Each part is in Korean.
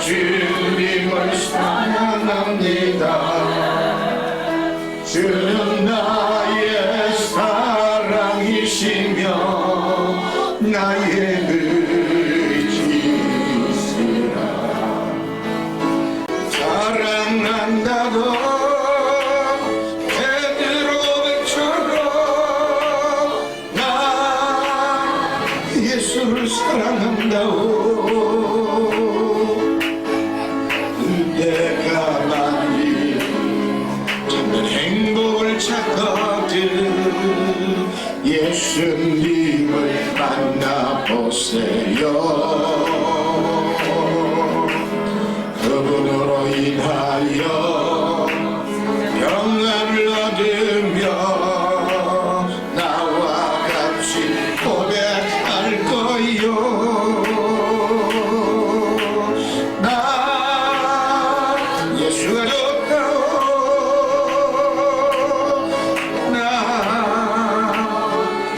주님을 사랑합니다. 주는 나의 사랑이시며 나의 의지시라. 사랑한다고 예수를 사랑한다오. 내가 만일 참된 행복을 찾거든 예수님을 만나보세요. 그분으로 인하여 평안을 얻으며 나와 같이 고백할 거요. 나 예수가 좋다오. 나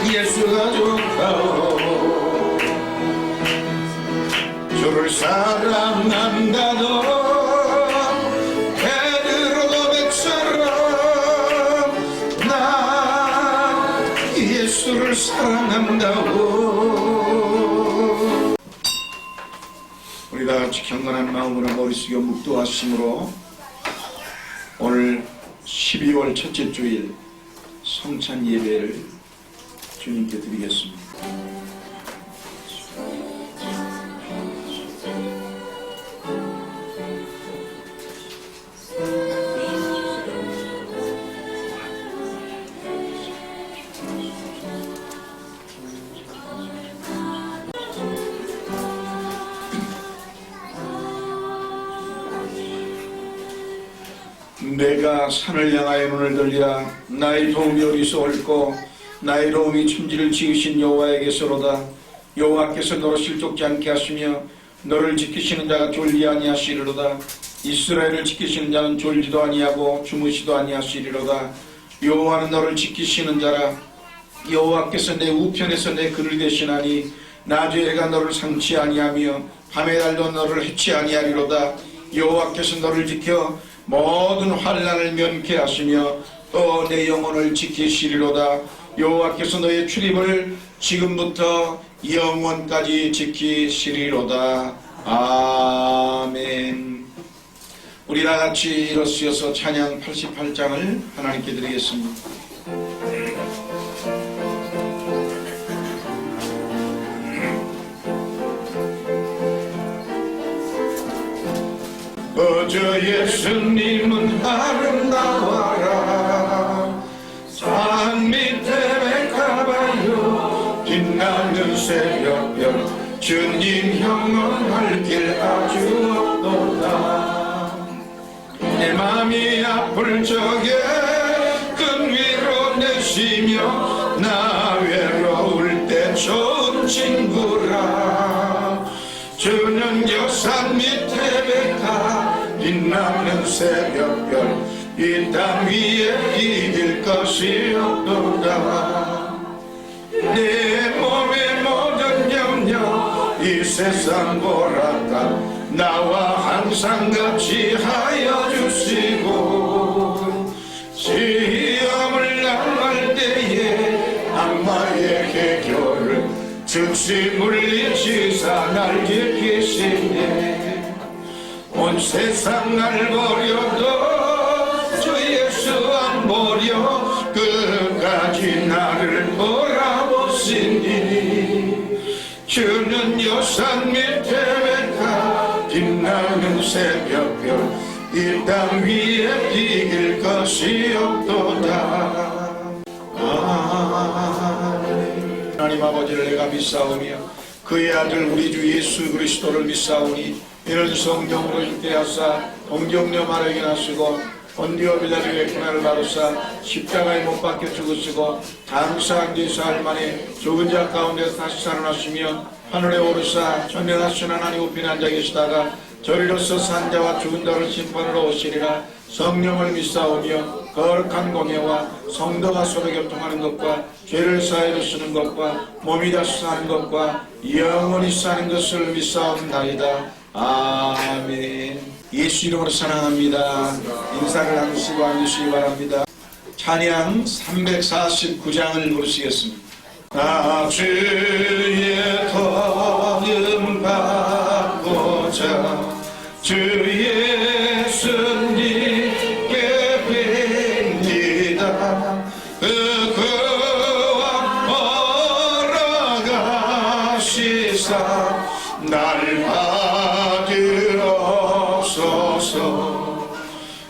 예수가 좋다오. 주를 사랑한다도 베드로 고백처럼 나 예수를 사랑한다고. 우리 다 같이 경건한 마음으로 머리 숙여 묵도하심으로 오늘 12월 첫째 주일 성찬 예배를 주님께 드리겠습니다. 내가 산을 향하여 눈을 돌리라. 나의 도움이 어디서 올꼬. 나의 도움이 천지를 지으신 여호와에게서로다. 여호와께서 너를 실족지 않게 하시며 너를 지키시는 자가 졸리 아니하시리로다. 이스라엘을 지키시는 자는 졸지도 아니하고 주무시도 아니하시리로다. 여호와는 너를 지키시는 자라. 여호와께서 내 우편에서 내 그늘 되시나니 낮에 해가 너를 상치 아니하며 밤의 달도 너를 해치 아니하리로다. 여호와께서 너를 지켜 모든 환난을 면케 하시며 또 내 영혼을 지키시리로다. 여호와께서 너의 출입을 지금부터 영원까지 지키시리로다. 아멘. 우리 다같이 일어서서 찬양 88장을 하나님께 드리겠습니다. 어저 예수님은 아름다워라. 산 밑에 가봐요. 빛나는 새벽별 주님 영원할 길 아주 없도다. 내 맘이 아플 적에 끈 위로 내쉬며 나 외로울 때 좋은 친구라. 주는 여산 밑에 가 빛나는 새벽별 이 땅 위에 비길 것이 없도다. 내 몸의 모든 염려 이 세상 보라가 나와 항상 같이 하여 주시고 시험을 당할 때에 악마의 해결을 즉시 물리치사 날 지키시네. 온 세상 날 버려도 주 예수 안 버려 끝까지 나를 돌아보시니. 주는 여산 밑에 가 빛나는 새벽별 이 땅 위에 비길 것이 없도다. 하나님 아버지를 내가 믿사오며 그의 아들 우리 주 예수 그리스도를 믿사오니 이는 성령으로 잉태하사 동정녀 마리아에게 나시고 본디오 빌라도의 고난을 받으사 십자가에 못 박혀 죽으시고 장사한 뒤 사흘 만에 죽은 자 가운데서 다시 살아나시며 하늘에 오르사 전능하신 하나님 우편에 앉아 계시다가 저리로서 산자와 죽은 자를 심판으로 오시리라. 성령을 믿사오며 거룩한 공예와 성도가 서로 교통하는 것과 죄를 사하여 주시는 것과 몸이 다시 사는 것과 영원히 사는 것을 믿사옵나이다. 아멘. 예수 이름으로 사랑합니다. 인사를 나누시고 앉으시기 바랍니다. 찬양 349장을 부르시겠습니다. 나 주의 도움 받고자 주 예수님께 뵙니다. 그와 걸어가시사 날 받으옵소서.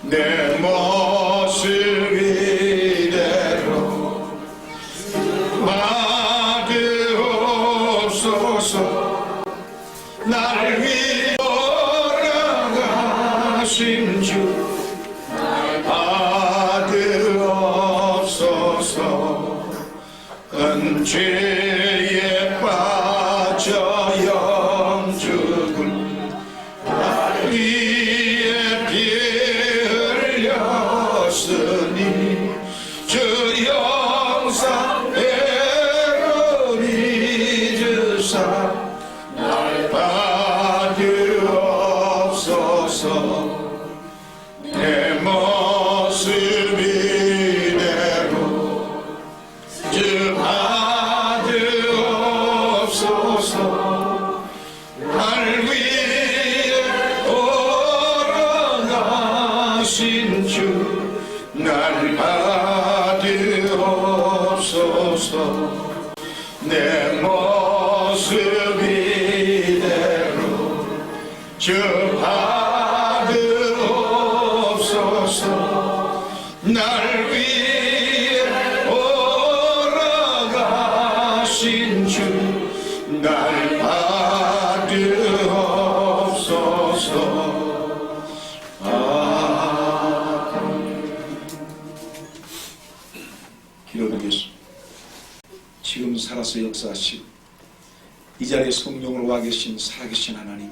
내 모습 이대로 받으옵소서. 날 위해 돌아가신 주 받으옵소서. 은죄에 빠져 영죽을 날 위해 피 흘렸으니 주 영상대로 믿으사 날 받으옵소서. 내 모습 이대로 주 받으옵소서. 날 위해 돌아가신 주 날 받으옵소서. 내 모습 이대로 주 받으옵소서. 날 위해 돌아가신 주 날 받으옵소서. 기도드리겠습니다. 지금 살아서 역사하시고 이 자리에 성령으로 와 계신 살아계신 하나님,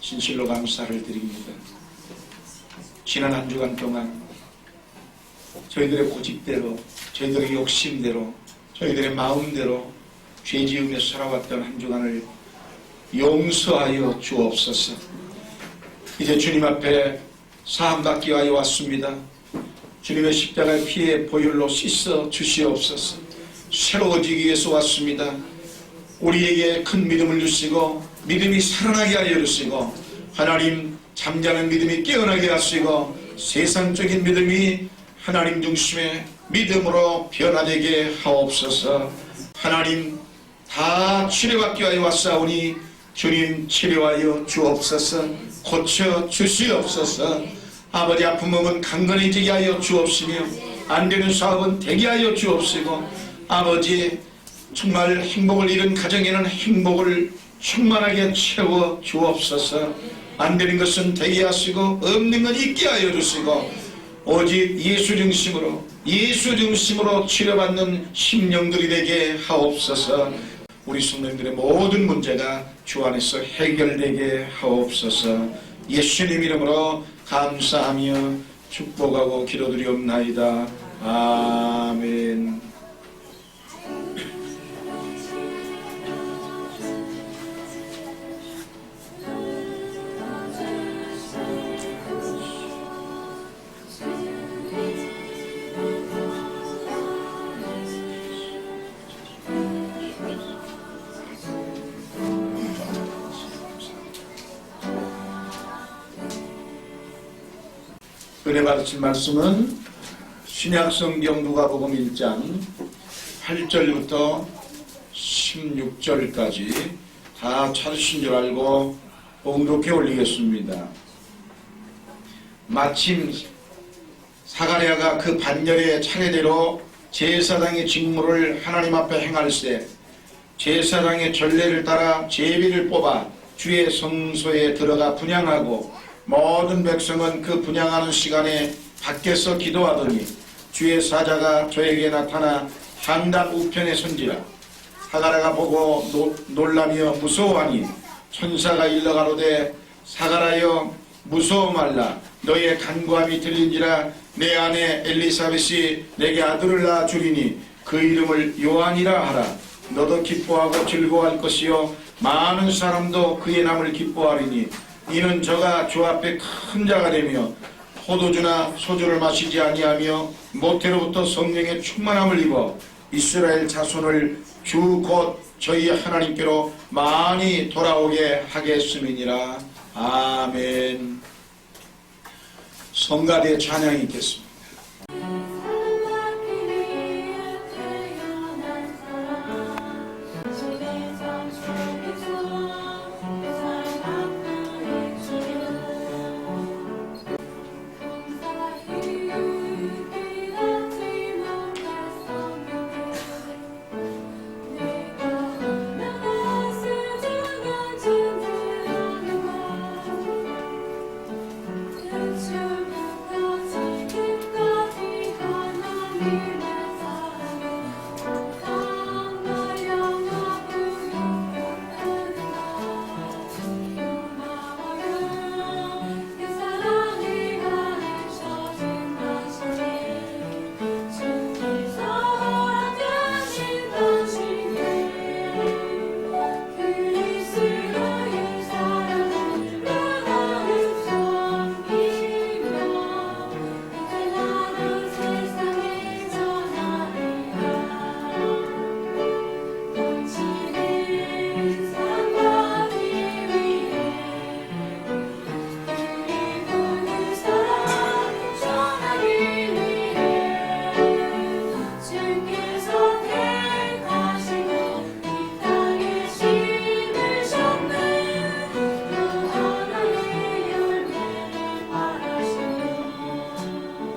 진실로 감사를 드립니다. 지난 한 주간 동안 저희들의 고집대로, 저희들의 욕심대로, 저희들의 마음대로 죄지으며 살아왔던 한 주간을 용서하여 주옵소서. 이제 주님 앞에 사함받기 위하여 왔습니다. 주님의 십자가의 피의 보혈로 씻어 주시옵소서. 새로워지기 위해서 왔습니다. 우리에게 큰 믿음을 주시고 믿음이 살아나게 하여 주시고 하나님 잠자는 믿음이 깨어나게 하시고 세상적인 믿음이 하나님 중심의 믿음으로 변화되게 하옵소서. 하나님 다 치료받기 위하여 왔사오니 주님 치료하여 주옵소서. 고쳐 주시옵소서. 아버지 아픈 몸은 강건해지게 하여 주옵시며 안되는 사업은 되게 하여 주옵시고 아버지 정말 행복을 잃은 가정에는 행복을 충만하게 채워 주옵소서. 안되는 것은 되게 하시고 없는 건 있게 하여 주시고 오직 예수 중심으로 치료받는 심령들이 되게 하옵소서. 우리 성도님들의 모든 문제가 주 안에서 해결되게 하옵소서. 예수님 이름으로 감사하며 축복하고 기도드리옵나이다. 아멘. 은혜 받으실 말씀은 신약성경 누가복음 1장 8절부터 16절까지 다 찾으신 줄 알고 봉독해 올리겠습니다. 마침 사가랴가 그 반열의 차례대로 제사장의 직무를 하나님 앞에 행할세 제사장의 전례를 따라 제비를 뽑아 주의 성소에 들어가 분향하고 모든 백성은 그 분향하는 시간에 밖에서 기도하더니 주의 사자가 저에게 나타나 한단 우편에 선지라. 사가랴가 보고 놀라며 무서워하니 천사가 일러가로되 사가랴여 무서워 말라. 너의 간구함이 들린지라. 내 아내 엘리사벳이 내게 아들을 낳아 주리니 그 이름을 요한이라 하라. 너도 기뻐하고 즐거워할 것이요 많은 사람도 그의 남을 기뻐하리니 이는 저가 주 앞에 큰 자가 되며 포도주나 소주를 마시지 아니하며 모태로부터 성령의 충만함을 입어 이스라엘 자손을 주 곧 저희 하나님께로 많이 돌아오게 하겠음이니라. 아멘. 성가대의 찬양이 있겠습니다.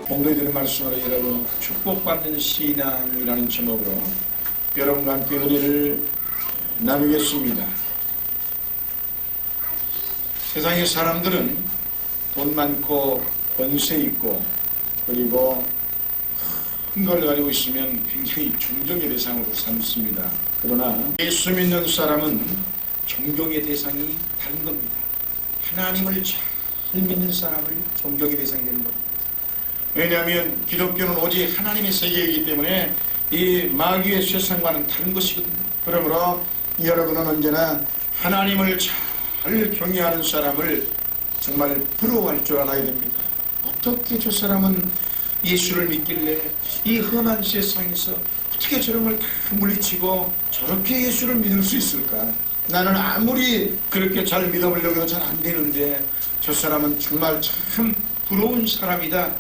공동이 드린 말씀으로 여러분 축복받는 신앙이라는 제목으로 여러분과 함께 은혜를 나누겠습니다. 세상의 사람들은 돈 많고 권세 있고 그리고 큰 걸 가지고 있으면 굉장히 존경의 대상으로 삼습니다. 그러나 예수 믿는 사람은 존경의 대상이 다른 겁니다. 하나님을 잘 믿는 사람을 존경의 대상이 되는 겁니다. 왜냐하면 기독교는 오직 하나님의 세계이기 때문에 이 마귀의 세상과는 다른 것이거든요. 그러므로 여러분은 언제나 하나님을 잘 경외하는 사람을 정말 부러워할 줄 알아야 됩니다. 어떻게 저 사람은 예수를 믿길래 이 험한 세상에서 어떻게 저런 걸 다 물리치고 저렇게 예수를 믿을 수 있을까? 나는 아무리 그렇게 잘 믿어보려고 해도 잘 안 되는데 저 사람은 정말 참 부러운 사람이다.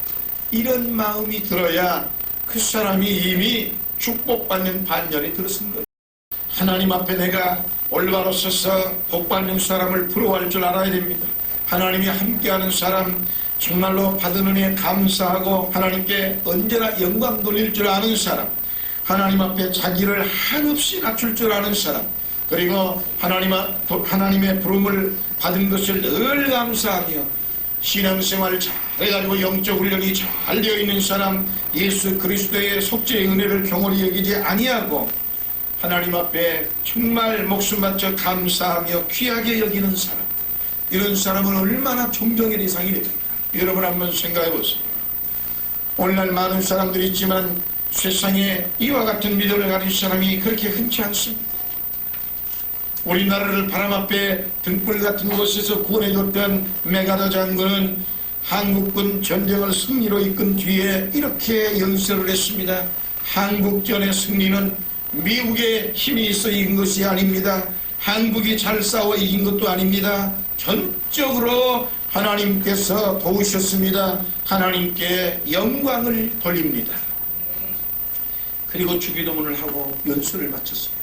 이런 마음이 들어야 그 사람이 이미 축복받는 반열에 들어선 거예요. 하나님 앞에 내가 올바로 서서 복받는 사람을 부러워할 줄 알아야 됩니다. 하나님이 함께하는 사람, 정말로 받은 은혜에 감사하고 하나님께 언제나 영광 돌릴 줄 아는 사람, 하나님 앞에 자기를 한없이 낮출 줄 아는 사람, 그리고 하나님의 부름을 받은 것을 늘 감사하며 신앙생활을 잘해가지고 영적 훈련이 잘 되어 있는 사람, 예수 그리스도의 속죄의 은혜를 경홀히 여기지 아니하고 하나님 앞에 정말 목숨 바쳐 감사하며 귀하게 여기는 사람, 이런 사람은 얼마나 존경의 대상이 됩니까? 여러분 한번 생각해 보세요. 오늘날 많은 사람들이 있지만 세상에 이와 같은 믿음을 가진 사람이 그렇게 흔치 않습니다. 우리나라를 바람 앞에 등불 같은 곳에서 구원해줬던 메가더 장군은 한국군 전쟁을 승리로 이끈 뒤에 이렇게 연설을 했습니다. 한국전의 승리는 미국의 힘이 있어 이긴 것이 아닙니다. 한국이 잘 싸워 이긴 것도 아닙니다. 전적으로 하나님께서 도우셨습니다. 하나님께 영광을 돌립니다. 그리고 주기도문을 하고 연설을 마쳤습니다.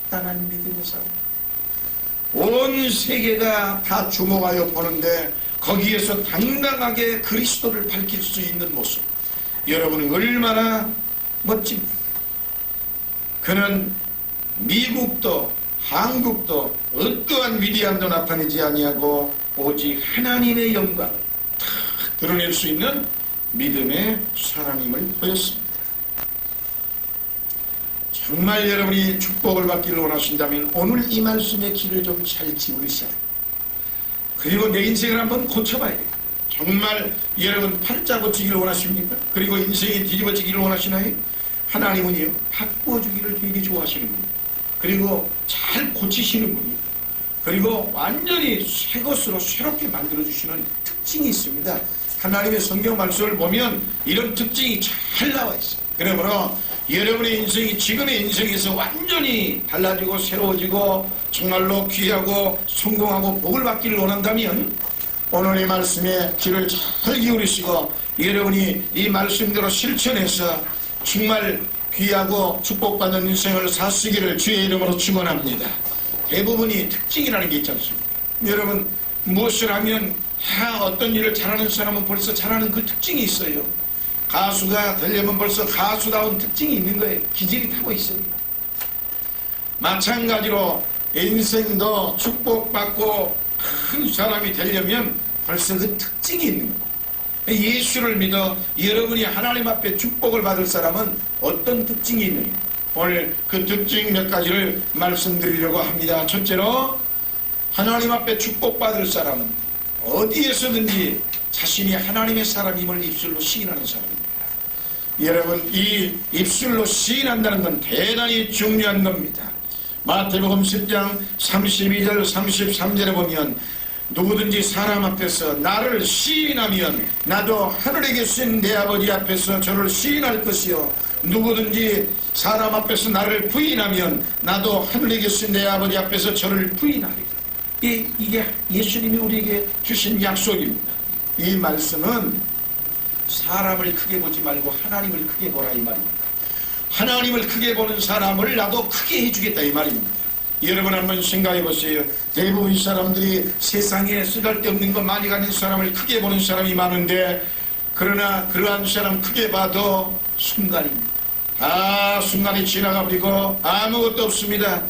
단단한 믿음의 사람, 온 세계가 다 주목하여 보는데 거기에서 당당하게 그리스도를 밝힐 수 있는 모습, 여러분은 얼마나 멋집니까? 그는 미국도 한국도 어떠한 위대함도 나타내지 아니하고 오직 하나님의 영광을 다 드러낼 수 있는 믿음의 사람임을 보였습니다. 정말 여러분이 축복을 받기를 원하신다면 오늘 이 말씀의 길을 좀 잘 지우셔야 돼요. 그리고 내 인생을 한번 고쳐봐야 돼요. 정말 여러분 팔자 고치기를 원하십니까? 그리고 인생이 뒤집어지기를 원하시나요? 하나님은요, 바꿔주기를 되게 좋아하시는 겁니다. 그리고 잘 고치시는 분이에요. 그리고 완전히 새 것으로 새롭게 만들어주시는 특징이 있습니다. 하나님의 성경 말씀을 보면 이런 특징이 잘 나와 있어요. 그러므로 여러분의 인생이 지금의 인생에서 완전히 달라지고 새로워지고 정말로 귀하고 성공하고 복을 받기를 원한다면 오늘의 말씀에 귀를 잘 기울이시고 여러분이 이 말씀대로 실천해서 정말 귀하고 축복받는 인생을 사시기를 주의 이름으로 축원합니다. 대부분이 특징이라는 게 있지 않습니까? 여러분 무엇을 하면 어떤 일을 잘하는 사람은 벌써 잘하는 그 특징이 있어요. 가수가 되려면 벌써 가수다운 특징이 있는 거예요. 기질이 타고 있어요. 마찬가지로 인생도 축복받고 큰 사람이 되려면 벌써 그 특징이 있는 거예요. 예수를 믿어 여러분이 하나님 앞에 축복을 받을 사람은 어떤 특징이 있느냐, 오늘 그 특징 몇 가지를 말씀드리려고 합니다. 첫째로 하나님 앞에 축복받을 사람은 어디에서든지 자신이 하나님의 사람임을 입술로 시인하는 사람입니다. 여러분 이 입술로 시인한다는 건 대단히 중요한 겁니다. 마태복음 10장 32절 33절에 보면 누구든지 사람 앞에서 나를 시인하면 나도 하늘에 계신 내 아버지 앞에서 저를 시인할 것이요 누구든지 사람 앞에서 나를 부인하면 나도 하늘에 계신 내 아버지 앞에서 저를 부인하리라. 이게 예수님이 우리에게 주신 약속입니다. 이 말씀은 사람을 크게 보지 말고 하나님을 크게 보라 이 말입니다. 하나님을 크게 보는 사람을 나도 크게 해주겠다 이 말입니다. 여러분 한번 생각해 보세요. 대부분 사람들이 세상에 쓰잘데없는 거 많이 가진 사람을 크게 보는 사람이 많은데 그러나 그러한 사람 크게 봐도 순간입니다. 순간이 지나가 버리고 아무것도 없습니다.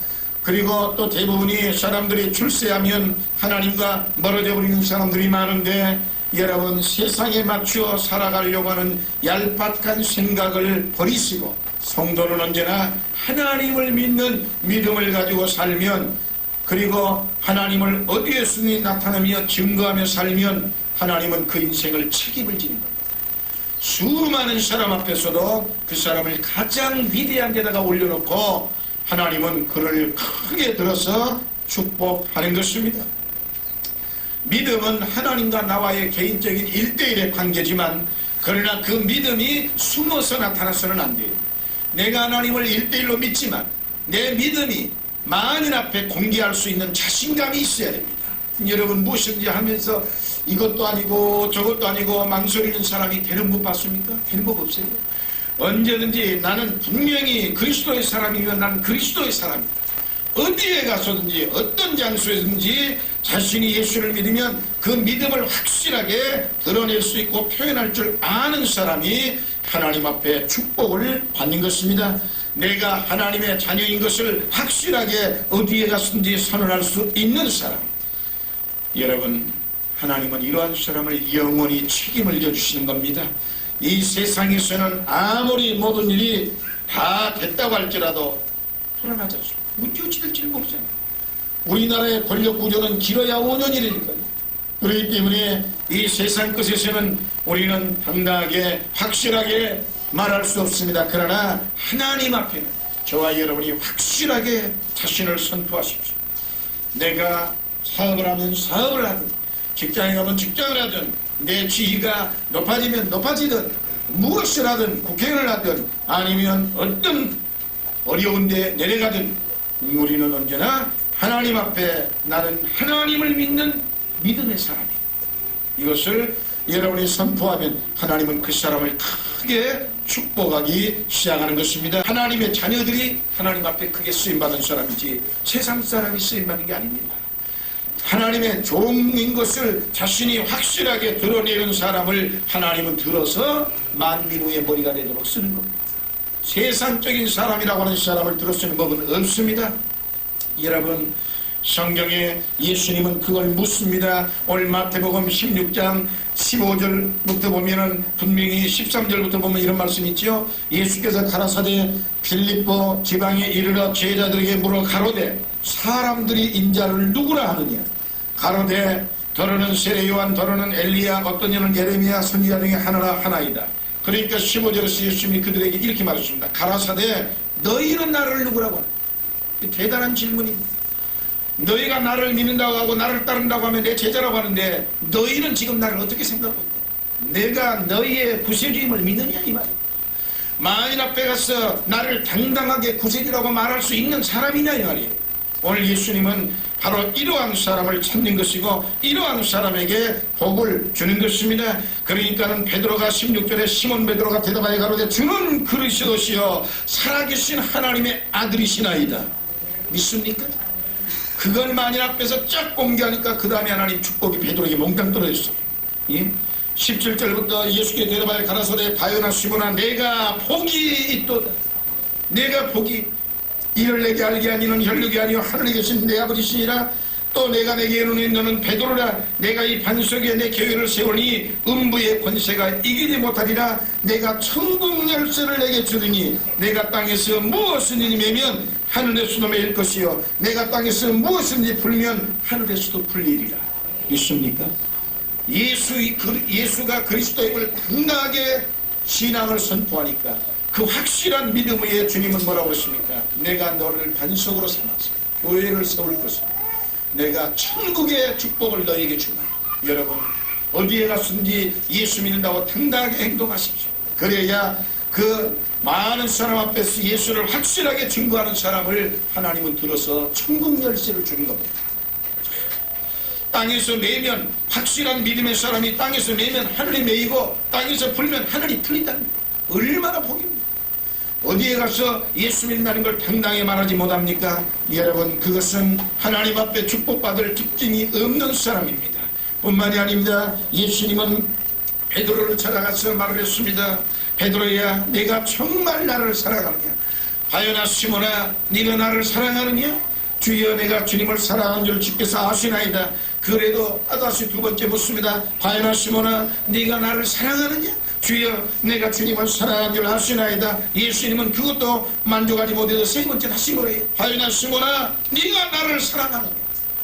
그리고 또 대부분이 사람들이 출세하면 하나님과 멀어져 버리는 사람들이 많은데 여러분 세상에 맞추어 살아가려고 하는 얄팍한 생각을 버리시고 성도는 언제나 하나님을 믿는 믿음을 가지고 살면 그리고 하나님을 어디에서든지 나타나며 증거하며 살면 하나님은 그 인생을 책임을 지는 겁니다. 수많은 사람 앞에서도 그 사람을 가장 위대한 데다가 올려놓고 하나님은 그를 크게 들어서 축복하는 것입니다. 믿음은 하나님과 나와의 개인적인 1:1의 관계지만 그러나 그 믿음이 숨어서 나타나서는 안 돼요. 내가 하나님을 1:1로 믿지만 내 믿음이 만인 앞에 공개할 수 있는 자신감이 있어야 됩니다. 여러분 무엇인지 하면서 이것도 아니고 저것도 아니고 망설이는 사람이 되는 법 봤습니까? 되는 법 없어요. 언제든지 나는 분명히 그리스도의 사람이면 난 그리스도의 사람이다. 어디에 가서든지 어떤 장소에든지 자신이 예수를 믿으면 그 믿음을 확실하게 드러낼 수 있고 표현할 줄 아는 사람이 하나님 앞에 축복을 받는 것입니다. 내가 하나님의 자녀인 것을 확실하게 어디에 가서든지 선언할 수 있는 사람. 여러분 하나님은 이러한 사람을 영원히 책임을 져주시는 겁니다. 이 세상에서는 아무리 모든 일이 다 됐다고 할지라도 불안하지 않습니다. 언제 어찌 될지 모르잖아요. 우리나라의 권력 구조는 길어야 5년이라니까요. 그렇기 때문에 이 세상 끝에서는 우리는 당당하게 확실하게 말할 수 없습니다. 그러나 하나님 앞에는 저와 여러분이 확실하게 자신을 선포하십시오. 내가 사업을 하면 사업을 하든 직장에 가면 직장을 하든 내 지위가 높아지면 높아지든 무엇을 하든 국회의원을 하든 아니면 어떤 어려운데 내려가든 우리는 언제나 하나님 앞에 나는 하나님을 믿는 믿음의 사람이에요. 이것을 여러분이 선포하면 하나님은 그 사람을 크게 축복하기 시작하는 것입니다. 하나님의 자녀들이 하나님 앞에 크게 쓰임받은 사람이지 세상 사람이 쓰임받는 게 아닙니다. 하나님의 종인 것을 자신이 확실하게 드러내는 사람을 하나님은 들어서 만민의 머리가 되도록 쓰는 겁니다. 세상적인 사람이라고 하는 사람을 들어 쓰는 법은 없습니다. 여러분 성경에 예수님은 그걸 묻습니다. 오늘 마태복음 16장 15절부터 보면은 분명히 13절부터 보면 이런 말씀이 있죠. 예수께서 가라사대 빌립보 지방에 이르러 제자들에게 물어 가로되 사람들이 인자를 누구라 하느냐. 가로되 더러는 세례 요한 더러는 엘리야 어떤 이는 예레미야 선지자 중에 하나이다. 그러니까 15절에서 예수님이 그들에게 이렇게 말했습니다. 가라사대 너희는 나를 누구라고 하느냐. 대단한 질문입니다. 너희가 나를 믿는다고 하고 나를 따른다고 하면 내 제자라고 하는데 너희는 지금 나를 어떻게 생각하고 있냐? 내가 너희의 구세주임을 믿느냐 이 말이야. 만일 앞에 가서 나를 당당하게 구세주라고 말할 수 있는 사람이냐 이 말이에요. 오늘 예수님은 바로 이러한 사람을 찾는 것이고 이러한 사람에게 복을 주는 것입니다. 그러니까는 베드로가 16절에 시몬 베드로가 대답하여 가로되 주는 그리스도시요 살아계신 하나님의 아들이시나이다. 믿습니까? 그걸 만일 앞에서 쫙 공개하니까 그 다음에 하나님 축복이 베드로에게 몽땅 떨어졌어요. 예? 17절부터 예수께 대답하여 가라사대 바요나 시몬아 내가 복이 있도다. 내가 복이 이를 내게 알게 하니는 혈육이 아니요 하늘에 계신 내 아버지시니라. 또 내가 내게 이르노니 너는 베드로라. 내가 이 반석에 내 교회를 세우니 음부의 권세가 이기지 못하리라. 내가 천국 열쇠를 내게 주리니 내가 땅에서 무엇이든지 매면 하늘에서도 매일 것이요 내가 땅에서 무엇이든지 풀면 하늘에서도 풀리리라. 있습니까? 예수가 그리스도임을 당당하게 신앙을 선포하니까 그 확실한 믿음 위에 주님은 뭐라고 그러십니까? 내가 너를 반석으로 삼아서 교회를 세울 것이다. 내가 천국의 축복을 너에게 주마. 여러분 어디에 갔든지 예수 믿는다고 당당하게 행동하십시오. 그래야 그 많은 사람 앞에서 예수를 확실하게 증거하는 사람을 하나님은 들어서 천국 열쇠를 주는 겁니다. 땅에서 매면 확실한 믿음의 사람이 땅에서 매면 하늘이 매이고 땅에서 풀면 하늘이 풀린다는 거예요. 얼마나 복입니다. 어디에 가서 예수 믿는다는 걸 당당히 말하지 못합니까? 여러분 그것은 하나님 앞에 축복받을 특징이 없는 사람입니다. 뿐만이 아닙니다. 예수님은 베드로를 찾아가서 말을 했습니다. 베드로야 내가 정말 나를 사랑하느냐? 바요나 시몬아 네가 나를 사랑하느냐? 주여 내가 주님을 사랑하는 줄 주께서 아시나이다. 그래도 다시 두 번째 묻습니다. 바요나 시몬아 네가 나를 사랑하느냐? 주여 내가 주님을 사랑하는 줄 아시나이다. 예수님은 그것도 만족하지 못해서 세 번째 다시 뭐래요? 바요나 시몬아 네가 나를 사랑하느냐?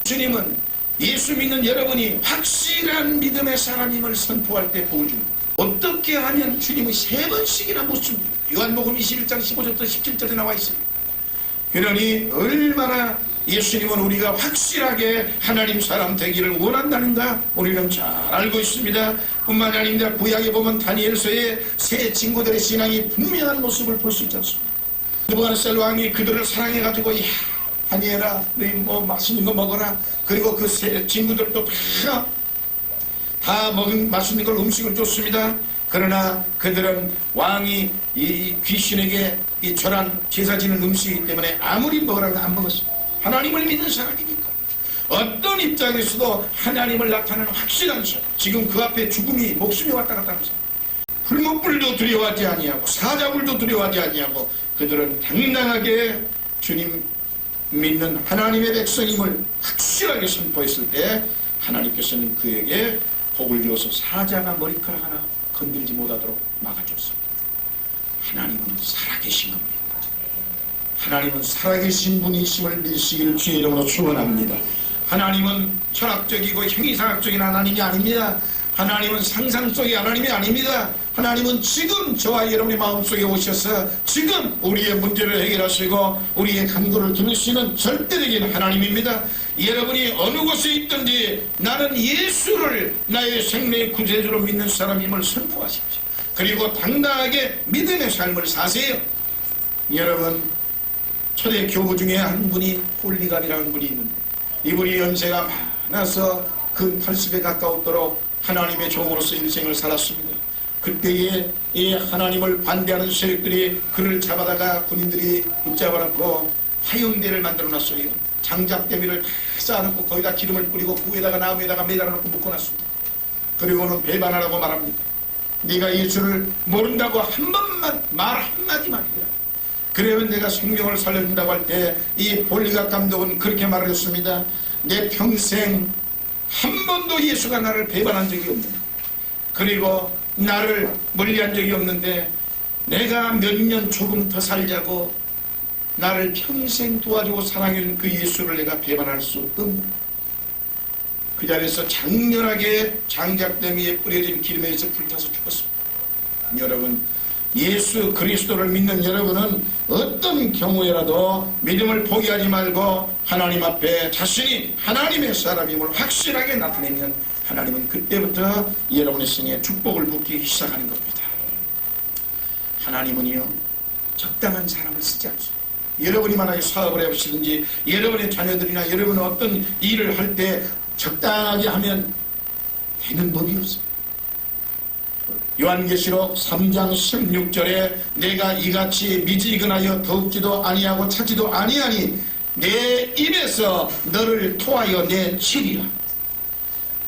주님은 예수 믿는 여러분이 확실한 믿음의 사람임을 선포할 때 복을 줍니다. 어떻게 하면 주님이 세 번씩이나 묻습니다. 요한복음 21장 15절부터 17절에 나와 있습니다. 그러니 얼마나 예수님은 우리가 확실하게 하나님 사람 되기를 원한다는가 우리는 잘 알고 있습니다. 뿐만 아닙니다. 구약에 보면 다니엘서의 세 친구들의 신앙이 분명한 모습을 볼 수 있지 않습니까? 느부갓네살 왕이 그들을 사랑해가지고 야 다니엘아 너희 뭐 맛있는 거 먹어라. 그리고 그 세 친구들도 다 먹은 맛있는 걸 음식을 줬습니다. 그러나 그들은 왕이 이 귀신에게 이 절한 제사 지는 음식이기 때문에 아무리 먹으라고 안 먹었습니다. 하나님을 믿는 사람이니까 어떤 입장에서도 하나님을 나타내는 확실한 사람, 지금 그 앞에 죽음이 목숨이 왔다 갔다 하는 사람, 풀무불도 두려워하지 아니하고 사자굴도 두려워하지 아니하고 그들은 당당하게 주님 믿는 하나님의 백성임을 확실하게 선포했을 때 하나님께서는 그에게 복을 주어서 사자가 머리카락 하나 건들지 못하도록 막아줬습니다. 하나님은 살아계신 겁니다. 하나님은 살아계신 분이심을 믿으시기를 주의 이름으로 축원합니다. 하나님은 철학적이고 형이상학적인 하나님이 아닙니다. 하나님은 상상 속의 하나님이 아닙니다. 하나님은 지금 저와 여러분의 마음속에 오셔서 지금 우리의 문제를 해결하시고 우리의 간구를 들으시는 절대적인 하나님입니다. 여러분이 어느 곳에 있든지 나는 예수를 나의 생명의 구세주로 믿는 사람임을 선포하십시오. 그리고 당당하게 믿음의 삶을 사세요. 여러분 초대 교부 중에 한 분이 홀리갑이라는 분이 있는데 이분이 연세가 많아서 근 80에 가까웠도록 하나님의 종으로서 인생을 살았습니다. 그때에 이 하나님을 반대하는 세력들이 그를 잡아다가 군인들이 붙잡아놓고 화염대를 만들어놨어요. 장작대미를 다 쌓아놓고 거기다 기름을 뿌리고 그 위에다가 나무에다가 매달아놓고 묶어놨습니다. 그리고는 배반하라고 말합니다. 네가 예수를 모른다고 한 번만 말 한마디만 해라. 그러면 내가 생명을 살려준다고 할 때 이 홀리갑 감독은 그렇게 말을 했습니다. 내 평생 한 번도 예수가 나를 배반한 적이 없는데 그리고 나를 멀리한 적이 없는데 내가 몇 년 조금 더 살자고 나를 평생 도와주고 사랑해준 그 예수를 내가 배반할 수 없다. 그 자리에서 장렬하게 장작대미에 뿌려진 기름에 의해서 불타서 죽었습니다. 여러분 예수 그리스도를 믿는 여러분은 어떤 경우에라도 믿음을 포기하지 말고 하나님 앞에 자신이 하나님의 사람임을 확실하게 나타내면 하나님은 그때부터 여러분의 생에 축복을 붓기 시작하는 겁니다. 하나님은요, 적당한 사람을 쓰지 않습니다. 여러분이 만약에 사업을 해보시든지 여러분의 자녀들이나 여러분은 어떤 일을 할 때 적당하게 하면 되는 법이 없습니다. 요한계시록 3장 16절에 내가 이같이 미지근하여 더욱지도 아니하고 차지도 아니하니 내 입에서 너를 토하여 내치리라.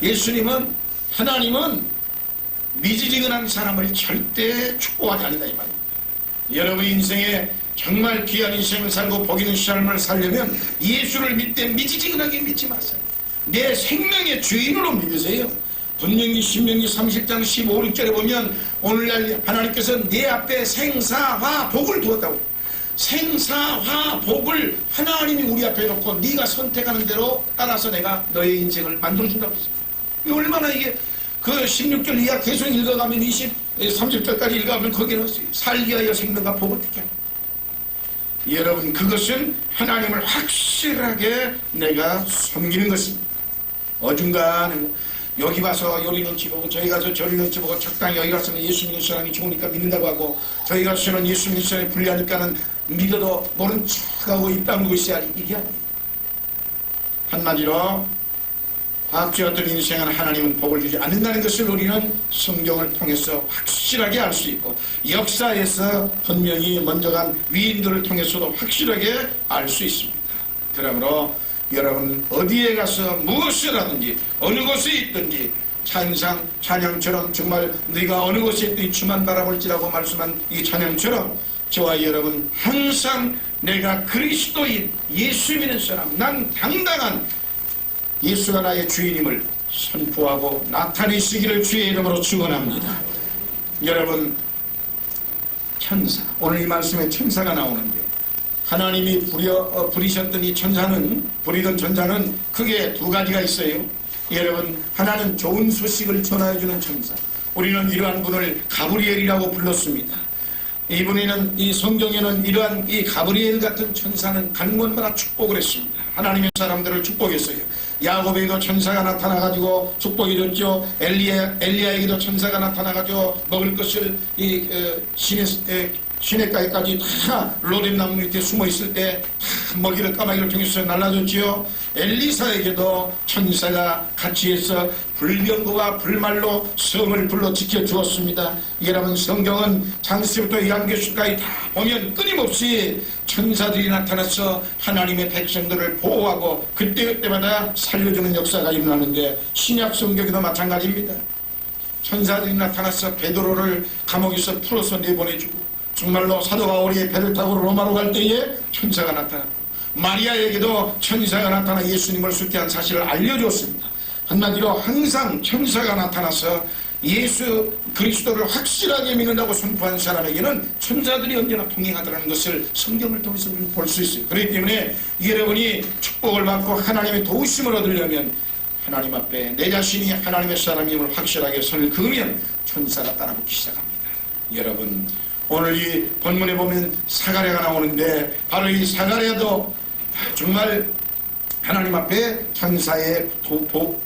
예수님은, 하나님은 미지근한 사람을 절대 축복하지 않는다 이 말입니다. 여러분 인생에 정말 귀한 인생을 살고 복 있는 삶을 살려면 예수를 믿되 미지근하게 믿지 마세요. 내 생명의 주인으로 믿으세요. 분명히 신명기 30장 15, 16절에 보면 오늘날 하나님께서 내 앞에 생사화 복을 두었다고. 생사화 복을 하나님이 우리 앞에 놓고 네가 선택하는 대로 따라서 내가 너의 인생을 만들어준다고 했어요. 이게 얼마나 이게 그 16절 이하 계속 읽어가면 30절까지 읽어가면 거기는 살기 위하여 생명과 복을 택해. 여러분 그것은 하나님을 확실하게 내가 섬기는 것입니다. 어중간한 여기 와서 요리 눈치 보고 저희 가서 저리 눈치 보고 적당히 여기 가서는 예수 믿는 사람이 좋으니까 믿는다고 하고 저희 가서는 예수 믿는 사람이 불리하니까는 믿어도 모른 척하고 입 다물고 있어야지. 이게 아니에요. 한마디로 과학자 같은 인생은 하나님은 복을 주지 않는다는 것을 우리는 성경을 통해서 확실하게 알 수 있고 역사에서 분명히 먼저 간 위인들을 통해서도 확실하게 알 수 있습니다. 그러므로 여러분 어디에 가서 무엇을 하든지 어느 곳에 있든지 찬상 찬양처럼 정말 네가 어느 곳에 있든지 주만 바라볼지라고 말씀한 이 찬양처럼 저와 여러분 항상 내가 그리스도인 예수 믿는 사람, 난 당당한 예수가 나의 주인임을 선포하고 나타내시기를 주의 이름으로 축원합니다. 여러분 천사, 오늘 이 말씀에 천사가 나오는데 하나님이 부리셨던 이 천사는, 부리던 천사는 크게 두 가지가 있어요. 여러분 하나는 좋은 소식을 전하여주는 천사, 우리는 이러한 분을 가브리엘이라고 불렀습니다. 이분에는 이 성경에는 이러한 이 가브리엘 같은 천사는 가는 곳마다 축복을 했습니다. 하나님의 사람들을 축복했어요. 야곱에게도 천사가 나타나가지고 축복해줬죠. 엘리야에게도 천사가 나타나가지고 먹을 것을 이 시냇가에까지 다 로뎀나무 밑에 숨어 있을 때 다 먹이를 까마귀를 통해서 날라줬지요. 엘리사에게도 천사가 같이 해서 불병거와 불말로 성을 불러 지켜주었습니다. 여러분 성경은 창세부터 요한계시록까지 다 보면 끊임없이 천사들이 나타나서 하나님의 백성들을 보호하고 그때그때마다 살려주는 역사가 일어나는데 신약 성경에도 마찬가지입니다. 천사들이 나타나서 베드로를 감옥에서 풀어서 내보내주고 정말로 사도 바울이 배를 타고 로마로 갈 때에 천사가 나타났고 마리아에게도 천사가 나타나 예수님을 숫대한 사실을 알려주었습니다. 한마디로 항상 천사가 나타나서 예수 그리스도를 확실하게 믿는다고 선포한 사람에게는 천사들이 언제나 동행하더라는 것을 성경을 통해서 우리는 볼 수 있어요. 그렇기 때문에 여러분이 축복을 받고 하나님의 도우심을 얻으려면 하나님 앞에 내 자신이 하나님의 사람임을 확실하게 선을 그으면 천사가 따라붙기 시작합니다. 여러분 오늘 이 본문에 보면 사가랴가 나오는데 바로 이 사가랴도 정말 하나님 앞에 천사의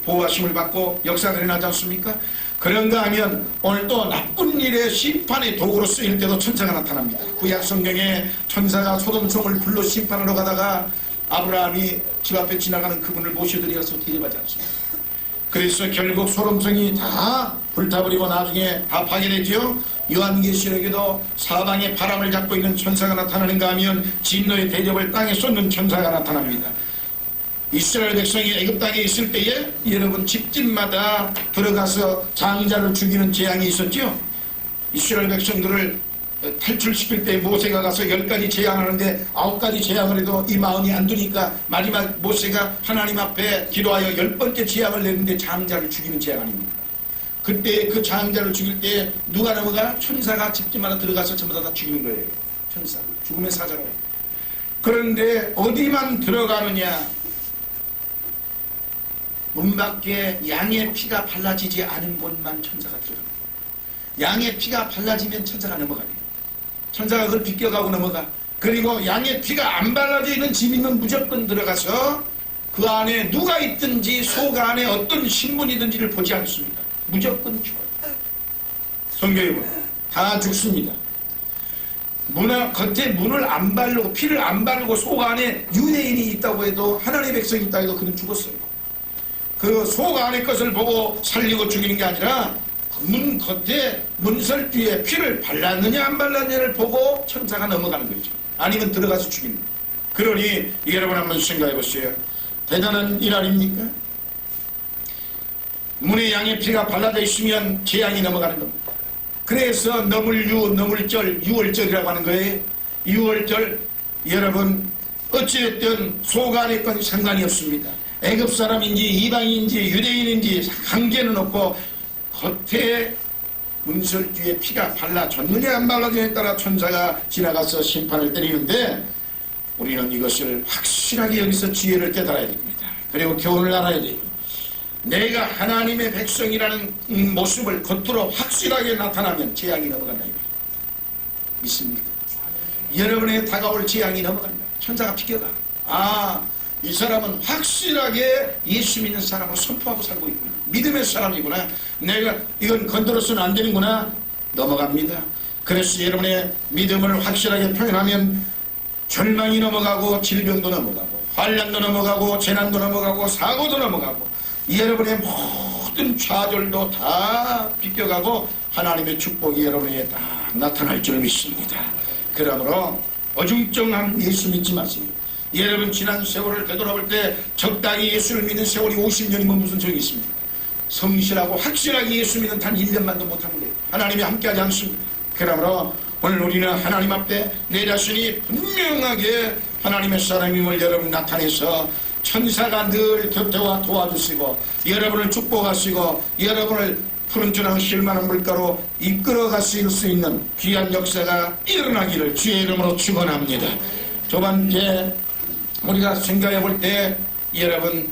보호하심을 받고 역사가 일어나지 않습니까? 그런가 하면 오늘 또 나쁜 일의 심판의 도구로 쓰일 때도 천사가 나타납니다. 구약 성경에 천사가 소돔성을 불러 심판하러 가다가 아브라함이 집 앞에 지나가는 그분을 모셔드려서 대접하지 않습니다. 그래서 결국 소돔성이 다 불타버리고 나중에 다 파괴되죠. 요한계시록에도 사방에 바람을 잡고 있는 천사가 나타나는가 하면 진노의 대접을 땅에 쏟는 천사가 나타납니다. 이스라엘 백성이 애굽 땅에 있을 때에 여러분 집집마다 들어가서 장자를 죽이는 재앙이 있었죠. 이스라엘 백성들을 탈출시킬 때 모세가 가서 10가지 재앙하는데 9가지 재앙을 해도 이 마음이 안 드니까 마지막 모세가 하나님 앞에 기도하여 10번째 재앙을 내는데 장자를 죽이는 재앙 아닙니까? 그때 그 장자를 죽일 때 누가 넘어가? 천사가 집집마다 들어가서 전부 다 죽이는 거예요. 천사를 죽음의 사자로. 그런데 어디만 들어가느냐? 문 밖에 양의 피가 발라지지 않은 곳만 천사가 들어갑니다. 양의 피가 발라지면 천사가 넘어가요. 천사가 그걸 비껴가고 넘어가. 그리고 양의 피가 안 발라져 있는 집이면 무조건 들어가서 그 안에 누가 있든지 속 안에 어떤 신분이든지를 보지 않습니다. 무조건 죽어요. 성경에 보면 다 죽습니다. 겉에 문을 안 바르고 피를 안 바르고 속 안에 유대인이 있다고 해도 하나님의 백성이 있다 해도 그는 죽었어요. 그 속 안의 것을 보고 살리고 죽이는 게 아니라 문 겉에 문설 뒤에 피를 발랐느냐 안 발랐느냐를 보고 천사가 넘어가는 거죠. 아니면 들어가서 죽이는 거예요. 그러니 여러분 한번 생각해 보세요. 대단한 일 아닙니까? 문에 양의 피가 발라져 있으면 재앙이 넘어가는 겁니다. 그래서 너물절, 6월절이라고 하는 거예요. 6월절 여러분 어찌됐든 속 안에 건 상관이 없습니다. 애굽 사람인지 이방인지 유대인인지 관계는 없고 겉에 문설 뒤에 피가 발라졌느냐 안 발라졌느냐에 따라 천사가 지나가서 심판을 때리는데 우리는 이것을 확실하게 여기서 지혜를 깨달아야 됩니다. 그리고 교훈을 알아야 돼요. 내가 하나님의 백성이라는 모습을 겉으로 확실하게 나타나면 재앙이 넘어간다. 믿습니까? 여러분의 다가올 재앙이 넘어간다. 천사가 비켜가. 이 사람은 확실하게 예수 믿는 사람을 선포하고 살고 있구나. 믿음의 사람이구나. 내가 이건 건드려서는 안 되는구나. 넘어갑니다. 그래서 여러분의 믿음을 확실하게 표현하면 절망이 넘어가고 질병도 넘어가고 환난도 넘어가고 재난도 넘어가고 사고도 넘어가고 여러분의 모든 좌절도 다 비껴가고 하나님의 축복이 여러분에게 딱 나타날 줄 믿습니다. 그러므로 어중쩡한 예수 믿지 마세요. 여러분 지난 세월을 되돌아볼 때 적당히 예수를 믿는 세월이 50년이면 무슨 소용이 있습니까? 성실하고 확실하게 예수 믿는 단 1년만도 못하는 거예요. 하나님이 함께하지 않습니다. 그러므로 오늘 우리는 하나님 앞에 내 자신이 분명하게 하나님의 사람임을 여러분 나타내서 천사가 늘 곁에와 도와주시고 여러분을 축복하시고 여러분을 푸른 주랑 실만한 물가로 이끌어 가실 수 있는 귀한 역사가 일어나기를 주의 이름으로 축원합니다. 두 번째 우리가 생각해 볼 때 여러분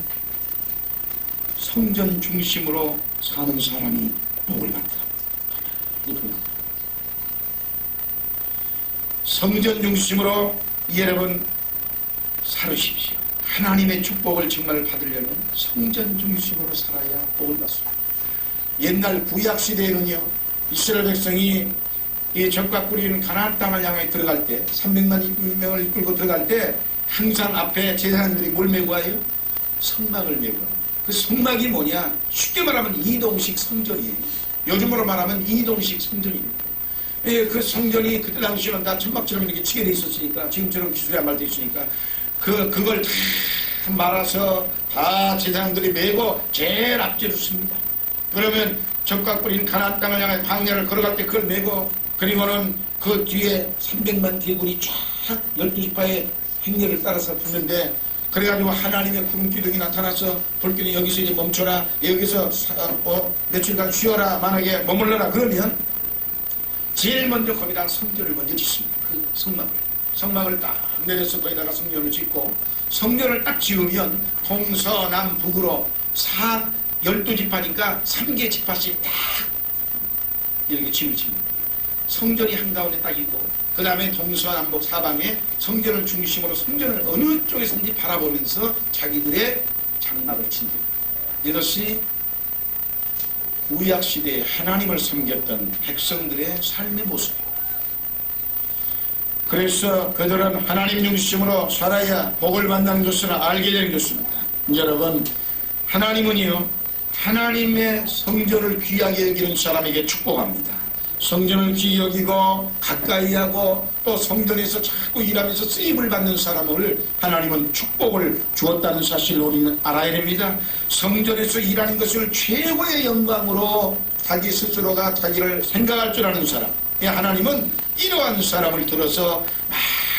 성전 중심으로 사는 사람이 복을 받다. 성전 중심으로 여러분 살으십시오. 하나님의 축복을 정말 받으려면 성전 중심으로 살아야 복을 받습니다. 옛날 구약시대에는요 이스라엘 백성이 이 적과 꿀이 가나안 땅을 향해 들어갈 때 300만 명을 이끌고 들어갈 때 항상 앞에 제사장들이 뭘 메고 와요? 성막을 메고 와요. 그 성막이 뭐냐? 쉽게 말하면 이동식 성전이에요. 요즘으로 말하면 이동식 성전입니다. 예, 그 성전이 그때 당시에는 다 천막처럼 이렇게 치게 돼 있었으니까 지금처럼 기술이 안 발돼 있으니까 그걸 다 말아서 다 제사장들이 메고 제일 앞뒤로 씁니다. 그러면 적과 꿀인 가나안 땅을 향해 광야를 걸어갈 때 그걸 메고 그리고는 그 뒤에 300만 대군이 쫙 12지파의 행렬을 따라서 붙는데 그래가지고 하나님의 구름 기둥이 나타나서 불길이 여기서 이제 멈춰라 여기서 며칠간 쉬어라 만약에 머물러라 그러면 제일 먼저 거기다 성전을 먼저 짓습니다. 그 성막을 딱 내려서 거기다가 성전을 짓고 성전을 딱 지으면 동서남북으로 12지파니까 3개 지파씩 딱 이렇게 집을 칩니다. 성전이 한가운데 딱 있고 그 다음에 동서남북 사방에 성전을 중심으로 성전을 어느 쪽에서든지 바라보면서 자기들의 장막을 친다. 이것이 구약시대에 하나님을 섬겼던 백성들의 삶의 모습이에요. 그래서 그들은 하나님 중심으로 살아야 복을 받는 것을 알게 되는 것입니다. 여러분 하나님은요 하나님의 성전을 귀하게 여기는 사람에게 축복합니다. 성전을 귀히 여기고 가까이 하고 또 성전에서 자꾸 일하면서 쓰임을 받는 사람을 하나님은 축복을 주었다는 사실을 우리는 알아야 됩니다. 성전에서 일하는 것을 최고의 영광으로 자기 스스로가 자기를 생각할 줄 아는 사람, 하나님은 이러한 사람을 들어서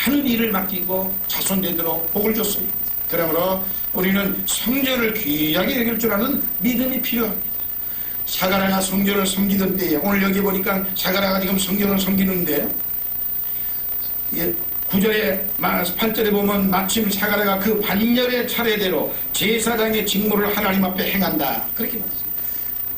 많은 일을 맡기고 자손되도록 복을 줬어요. 그러므로 우리는 성전을 귀하게 여길 줄 아는 믿음이 필요합니다. 사가랴가 성전을 섬기던 때에 오늘 여기 보니까 사가랴가 지금 성전을 섬기는데 9절에 8절에 보면 마침 사가랴가 그 반열의 차례대로 제사장의 직무를 하나님 앞에 행한다 그렇게 말했어요.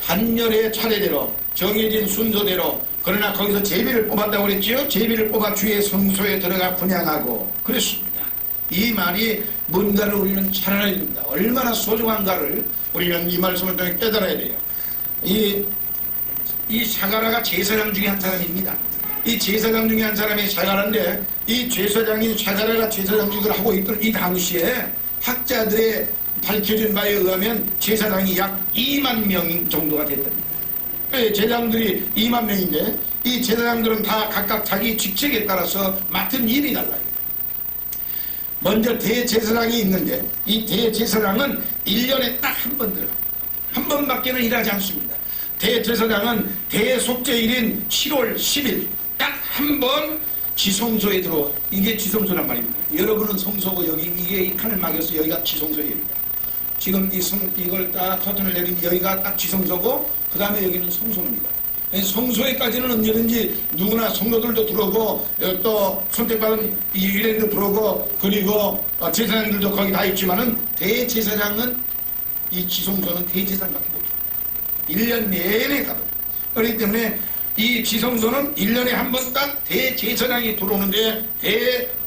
반열의 차례대로 정해진 순서대로 그러나 거기서 제비를 뽑았다고 그랬지요. 제비를 뽑아 주의 성소에 들어가 분향하고 그랬습니다. 이 말이 뭔가를 우리는 잘 알아야 됩니다. 얼마나 소중한가를 우리는 이 말씀을 통해 깨달아야 돼요. 이 사가라가 제사장 중에 한 사람입니다. 이 제사장 중에 한 사람이 사가라인데, 이 제사장인 사가라가 제사장직을 하고 있던 이 당시에 학자들의 밝혀진 바에 의하면 제사장이 약 2만 명 정도가 됐답니다. 제사장들이 2만 명인데 이 제사장들은 다 각각 자기 직책에 따라서 맡은 일이 달라요. 먼저 대제사장이 있는데 이 대제사장은 1년에 딱 한 번 들어갑니다. 한 번밖에는 일하지 않습니다. 대제사장은 대속죄일인 7월 10일 딱 한 번 지성소에 들어와. 이게 지성소란 말입니다. 여러분은 성소고 여기 이게 하늘막에서 여기가 지성소입니다. 지금 이걸 딱 커튼을 내린 여기가 딱 지성소고 그 다음에 여기는 성소입니다. 성소에까지는 언제든지 누구나 성도들도 들어오고 또 선택받은 일행도 들어오고 그리고 제사장들도 거기 다 있지만은 대제사장은 이 지성소는 대제사장밖에 못해요. 1년 내내 가거든요. 그렇기 때문에 이 지성소는 1년에 한 번 딱 대제사장이 들어오는데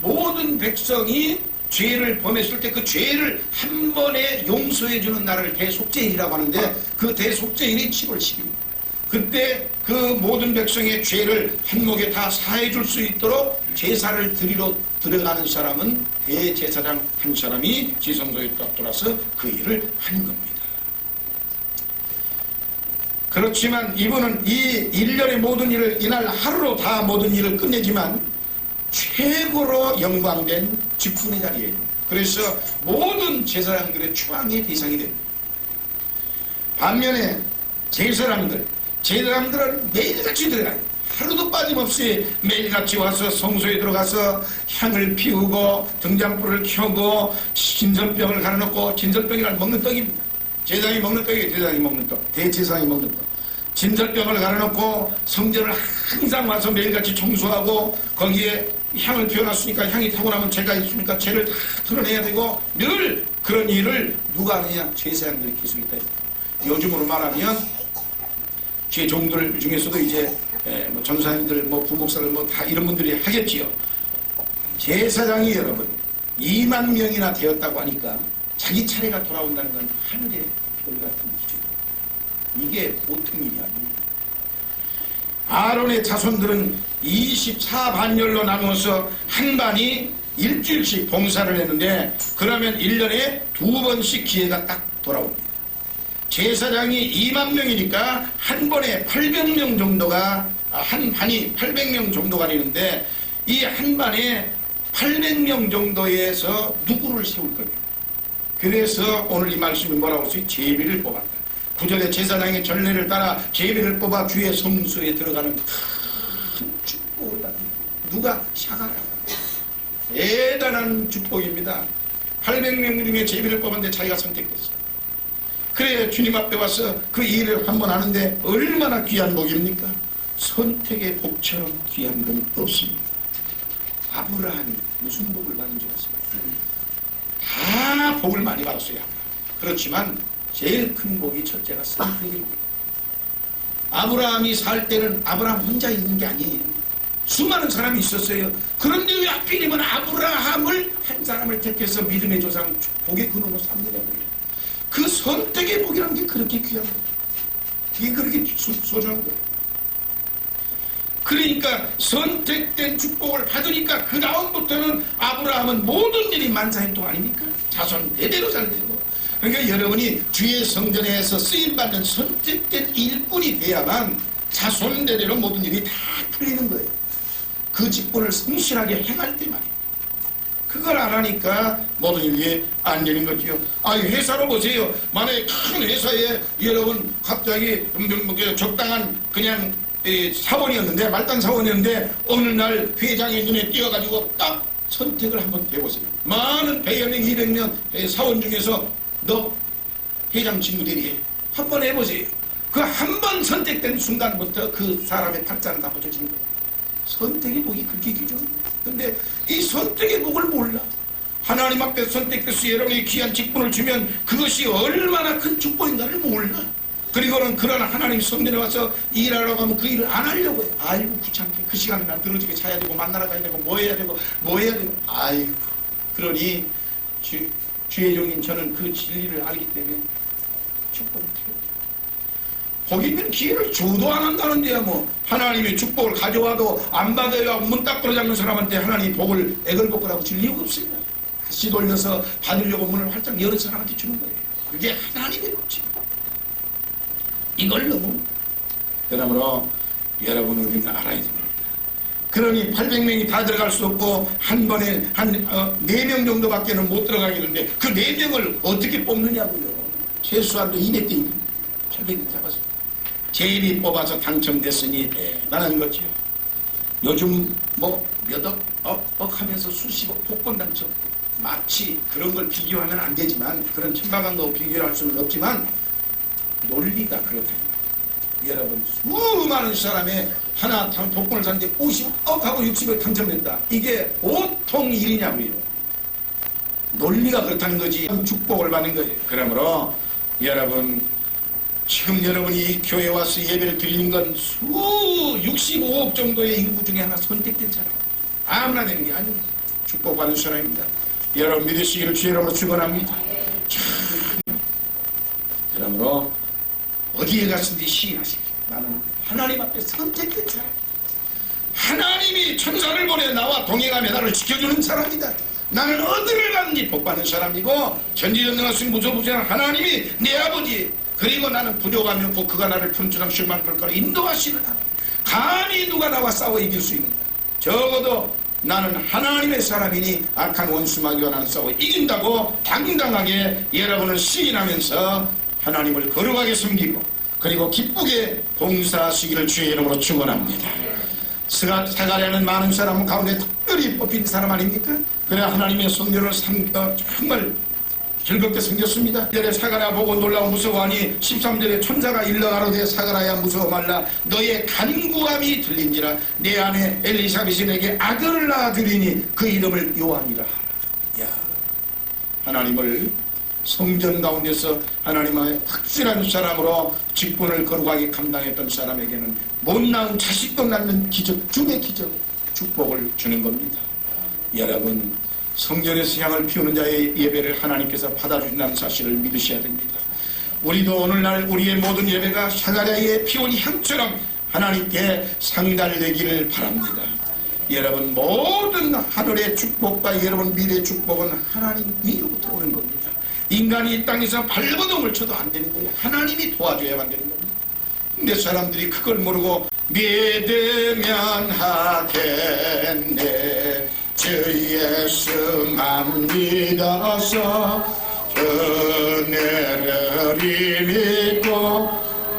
모든 백성이 죄를 범했을 때 그 죄를 한 번에 용서해 주는 날을 대속죄일이라고 하는데 그 대속죄일이 7월 10일. 그때 그 모든 백성의 죄를 한목에 다 사해 줄 수 있도록 제사를 드리러 들어가는 사람은 대제사장 한 사람이 지성소에 딱 돌아서 그 일을 하는 겁니다. 그렇지만 이분은 이 1년의 모든 일을 이날 하루로 다 모든 일을 끝내지만 최고로 영광된 직분의 자리예요. 그래서 모든 제사장들의 추앙의 대상이 됩니다. 반면에 제사장들은 매일같이 들어가요. 하루도 빠짐없이 매일같이 와서 성소에 들어가서 향을 피우고 등잔불을 켜고 진설병을 갈아놓고, 진설병이란 먹는 떡입니다. 제사장이 먹는 떡이에요. 제사장이 먹는 떡. 대제사장이 먹는 떡. 진설병을 갈아놓고 성전을 항상 와서 매일같이 청소하고 거기에 향을 피워놨으니까 향이 타고 나면 죄가 있으니까 죄를 다 털어내야 되고 늘 그런 일을 누가 하느냐? 제사장들이 계속 있다. 요즘으로 말하면 제종들 중에서도 이제 뭐 전사님들, 뭐 부목사들 뭐 다 이런 분들이 하겠지요. 제사장이 여러분 2만 명이나 되었다고 하니까 자기 차례가 돌아온다는 건 하늘의 별 같은 일이죠. 이게 보통 일이 아니에요. 아론의 자손들은 24반열로 나누어서 한 반이 일주일씩 봉사를 했는데 그러면 1년에 2번씩 기회가 딱 돌아옵니다. 제사장이 2만 명이니까 한 번에 800명 정도가 한 반이 800명 정도가 되는데 이 한 반에 800명 정도에서 누구를 세울 겁니다. 그래서 오늘 이 말씀이 뭐라고 했어요? 제비를 뽑았다. 9절에 제사장의 전례를 따라 제비를 뽑아 주의 성소에 들어가는 큰 축복을 받는 누가? 샤가라가. 대단한 축복입니다. 800명 중에 제비를 뽑았는데 자기가 선택됐어요. 그래 주님 앞에 와서 그 일을 한번 하는데 얼마나 귀한 복입니까? 선택의 복처럼 귀한 건 없습니다. 아브라함이 무슨 복을 받은 줄 아세요? 다 복을 많이 받았어요. 그렇지만 제일 큰 복이 첫째가 선택의 복이에요. 아브라함이 살 때는 아브라함 혼자 있는 게 아니에요. 수많은 사람이 있었어요. 그런데 왜 하필이면 아브라함을 한 사람을 택해서 믿음의 조상 복의 근원으로 삼느냐고요. 그 선택의 복이라는 게 그렇게 귀한 거예요. 그게 그렇게 소중한 거예요. 그러니까 선택된 축복을 받으니까 그 다음부터는 아브라함은 모든 일이 만사행통 아닙니까? 자손 대대로 잘 되고. 그러니까 여러분이 주의 성전에서 쓰임받는 선택된 일꾼이 돼야만 자손 대대로 모든 일이 다 풀리는 거예요. 그 직분을 성실하게 행할 때 말이에요. 그걸 안 하니까 모든 일이 안 되는 거지요. 회사로 보세요. 만약에 큰 회사에 여러분 갑자기 적당한 그냥 사원이었는데 말단 사원이었는데 어느 날 회장의 눈에 띄어가지고 딱 선택을 한번 해보세요. 많은 100여 명, 200명 사원 중에서 너 회장 직무 대리해. 한번 해보세요. 그 한 번 선택된 순간부터 그 사람의 팔자는 다 붙여지는 거예요. 선택의 복이 그렇게 귀중해요. 근데 이 선택의 복을 몰라. 하나님 앞에 선택돼서 여러분이 귀한 직분을 주면 그것이 얼마나 큰 축복인가를 몰라. 그리고는 그런 하나님 성전에 와서 일하러 가면 그 일을 안 하려고 해요. 아이고 귀찮게 그 시간에 난 늘어지게 자야 되고 만나러 가야 되고 뭐 해야 되고 아이고. 그러니 주의 종인 저는 그 진리를 알기 때문에 축복을 드려요. 거기 있는 기회를 줘도 안 한다는데요. 뭐 하나님이 축복을 가져와도 안 받아요. 문 딱 끌어잡는 사람한테 하나님이 복을 애걸복걸하고 줄 이유가 없습니다. 다시 돌려서 받으려고 문을 활짝 열은 사람한테 주는 거예요. 그게 하나님의 법칙. 이걸 너무 그러므로 여러분 우리는 알아야 됩니다. 그러니 800명이 다 들어갈 수 없고 한 번에 한 4명 정도밖에는 못 들어가겠는데 그 4명을 어떻게 뽑느냐고요. 최소한도 200대 800명 잡아서 제비 뽑아서 당첨됐으니 대단한 거죠. 요즘 뭐 몇 억 하면서 수십억 복권 당첨 마치 그런 걸 비교하면 안 되지만 그런 천박한거 비교할 수는 없지만 논리가 그렇다. 여러분 수많은 사람의 하나 복권을 샀는데 50억하고 60억 당첨됐다. 이게 보통 일이냐고요. 논리가 그렇다는 거지 축복을 받는 거예요. 그러므로 여러분 지금 여러분이 이 교회에 와서 예배를 드리는 건 65억 정도의 인구 중에 하나 선택된 사람 아무나 되는 게 아니에요. 축복받은 사람입니다. 여러분 믿으시기를 주의 이름으로 축원합니다. 그러므로 어디에 갔든지 시인하시기 나는 하나님 앞에 선택된 사람 하나님이 천사를 보내 나와 동행하며 나를 지켜주는 사람이다. 나는 어디를 가든지 복받는 사람이고 전지전능하신 무소부재한 하나님이 내 아버지 그리고 나는 부족하며 그가 나를 푼주랑 실망 불가로 인도하시는 하나님 감히 누가 나와 싸워 이길 수 있는가. 적어도 나는 하나님의 사람이니 악한 원수마귀와 나는 싸워 이긴다고 당당하게 여러분을 시인하면서 하나님을 거룩하게 섬기고 그리고 기쁘게 봉사하시기를 주의 이름으로 축원합니다. 사가랴는 많은 사람 가운데 특별히 뽑힌 사람 아닙니까? 그래 하나님의 성전을 정말 즐겁게 생겼습니다. 1절에 사가랴 보고 놀라고 무서워하니 13절에 천사가 일러 가로되 사가랴야 무서워 말라 너의 간구함이 들린지라 내 아내 엘리사벳이 내게 아들을 낳아주리니 그 이름을 요한이라 하라. 야, 하나님을 성전 가운데서 하나님의 확실한 사람으로 직분을 거룩하게 감당했던 사람에게는 못 낳은 자식도 낳는 기적 중의 기적 축복을 주는 겁니다. 여러분 성전에서 향을 피우는 자의 예배를 하나님께서 받아주신다는 사실을 믿으셔야 됩니다. 우리도 오늘날 우리의 모든 예배가 사가랴의 피운 향처럼 하나님께 상달되기를 바랍니다. 여러분 모든 하늘의 축복과 여러분 미래의 축복은 하나님 위로부터 오는 겁니다. 인간이 이 땅에서 발버둥을 쳐도 안 되는 거예요. 하나님이 도와줘야만 되는 겁니다. 근데 사람들이 그걸 모르고 믿으면 하겠네 주 예수만 믿어서 은혜를 믿고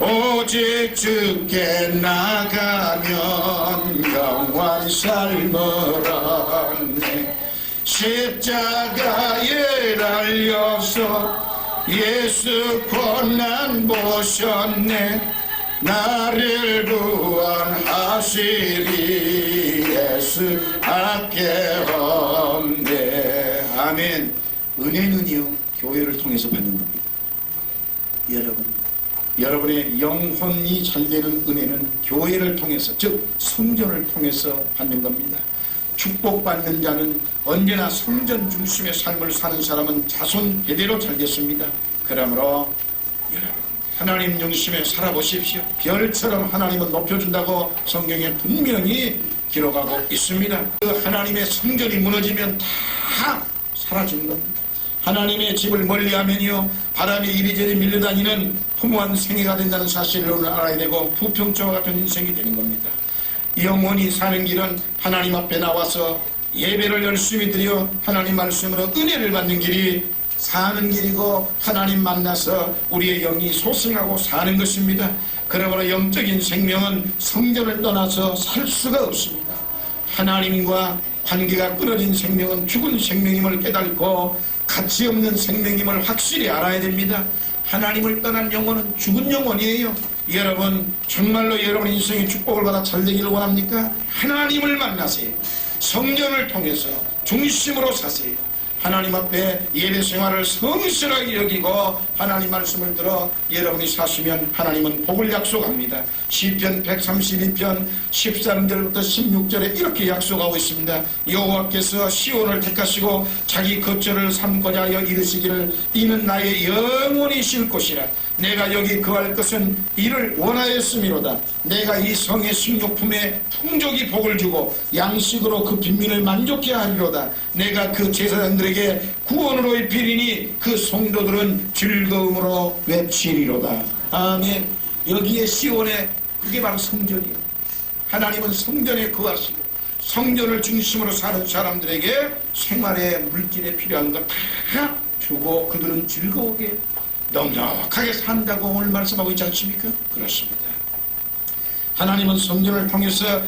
오직 주께 나가면 영원 삶을 얻네 십자가에 달려서 예수 고난 보셨네 나를 구원하시리 예수 밖에 없네. 아멘. 은혜는요 교회를 통해서 받는 겁니다. 여러분의 영혼이 잘되는 은혜는 교회를 통해서 즉 성전을 통해서 받는 겁니다. 축복받는 자는 언제나 성전 중심의 삶을 사는 사람은 자손 대대로 잘됐습니다. 그러므로 여러분 하나님 중심에 살아보십시오. 별처럼 하나님은 높여준다고 성경에 분명히 기록하고 있습니다. 그 하나님의 성전이 무너지면 다 사라지는 겁니다. 하나님의 집을 멀리하면요 바람이 이리저리 밀려다니는 허무한 생애가 된다는 사실을 오늘 알아야 되고 부평초와 같은 인생이 되는 겁니다. 영원히 사는 길은 하나님 앞에 나와서 예배를 열심히 드려 하나님 말씀으로 은혜를 받는 길이 사는 길이고 하나님 만나서 우리의 영이 소생하고 사는 것입니다. 그러므로 영적인 생명은 성전을 떠나서 살 수가 없습니다. 하나님과 관계가 끊어진 생명은 죽은 생명임을 깨닫고 가치 없는 생명임을 확실히 알아야 됩니다. 하나님을 떠난 영혼은 죽은 영혼이에요. 여러분 정말로 여러분 인생의 축복을 받아 잘되기를 원합니까? 하나님을 만나세요. 성전을 통해서 중심으로 사세요. 하나님 앞에 예배 생활을 성실하게 여기고 하나님 말씀을 들어 여러분이 사시면 하나님은 복을 약속합니다. 시편 132편 13절부터 16절에 이렇게 약속하고 있습니다. 여호와께서 시온을 택하시고 자기 거처를 삼고자 하여 이르시기를 이는 나의 영원히 쉴 곳이라. 내가 여기 거할 것은 이를 원하였음이로다. 내가 이 성의 식료품에 풍족히 복을 주고 양식으로 그 빈민을 만족케 하리로다. 내가 그 제사장들에게 구원으로의 비리니 그 성도들은 즐거움으로 외치리로다. 아멘. 여기에 시온에 그게 바로 성전이에요. 하나님은 성전에 거하시고 성전을 중심으로 사는 사람들에게 생활에 물질에 필요한 것 다 주고 그들은 즐거우게 넉넉하게 산다고 오늘 말씀하고 있지 않습니까? 그렇습니다. 하나님은 성전을 통해서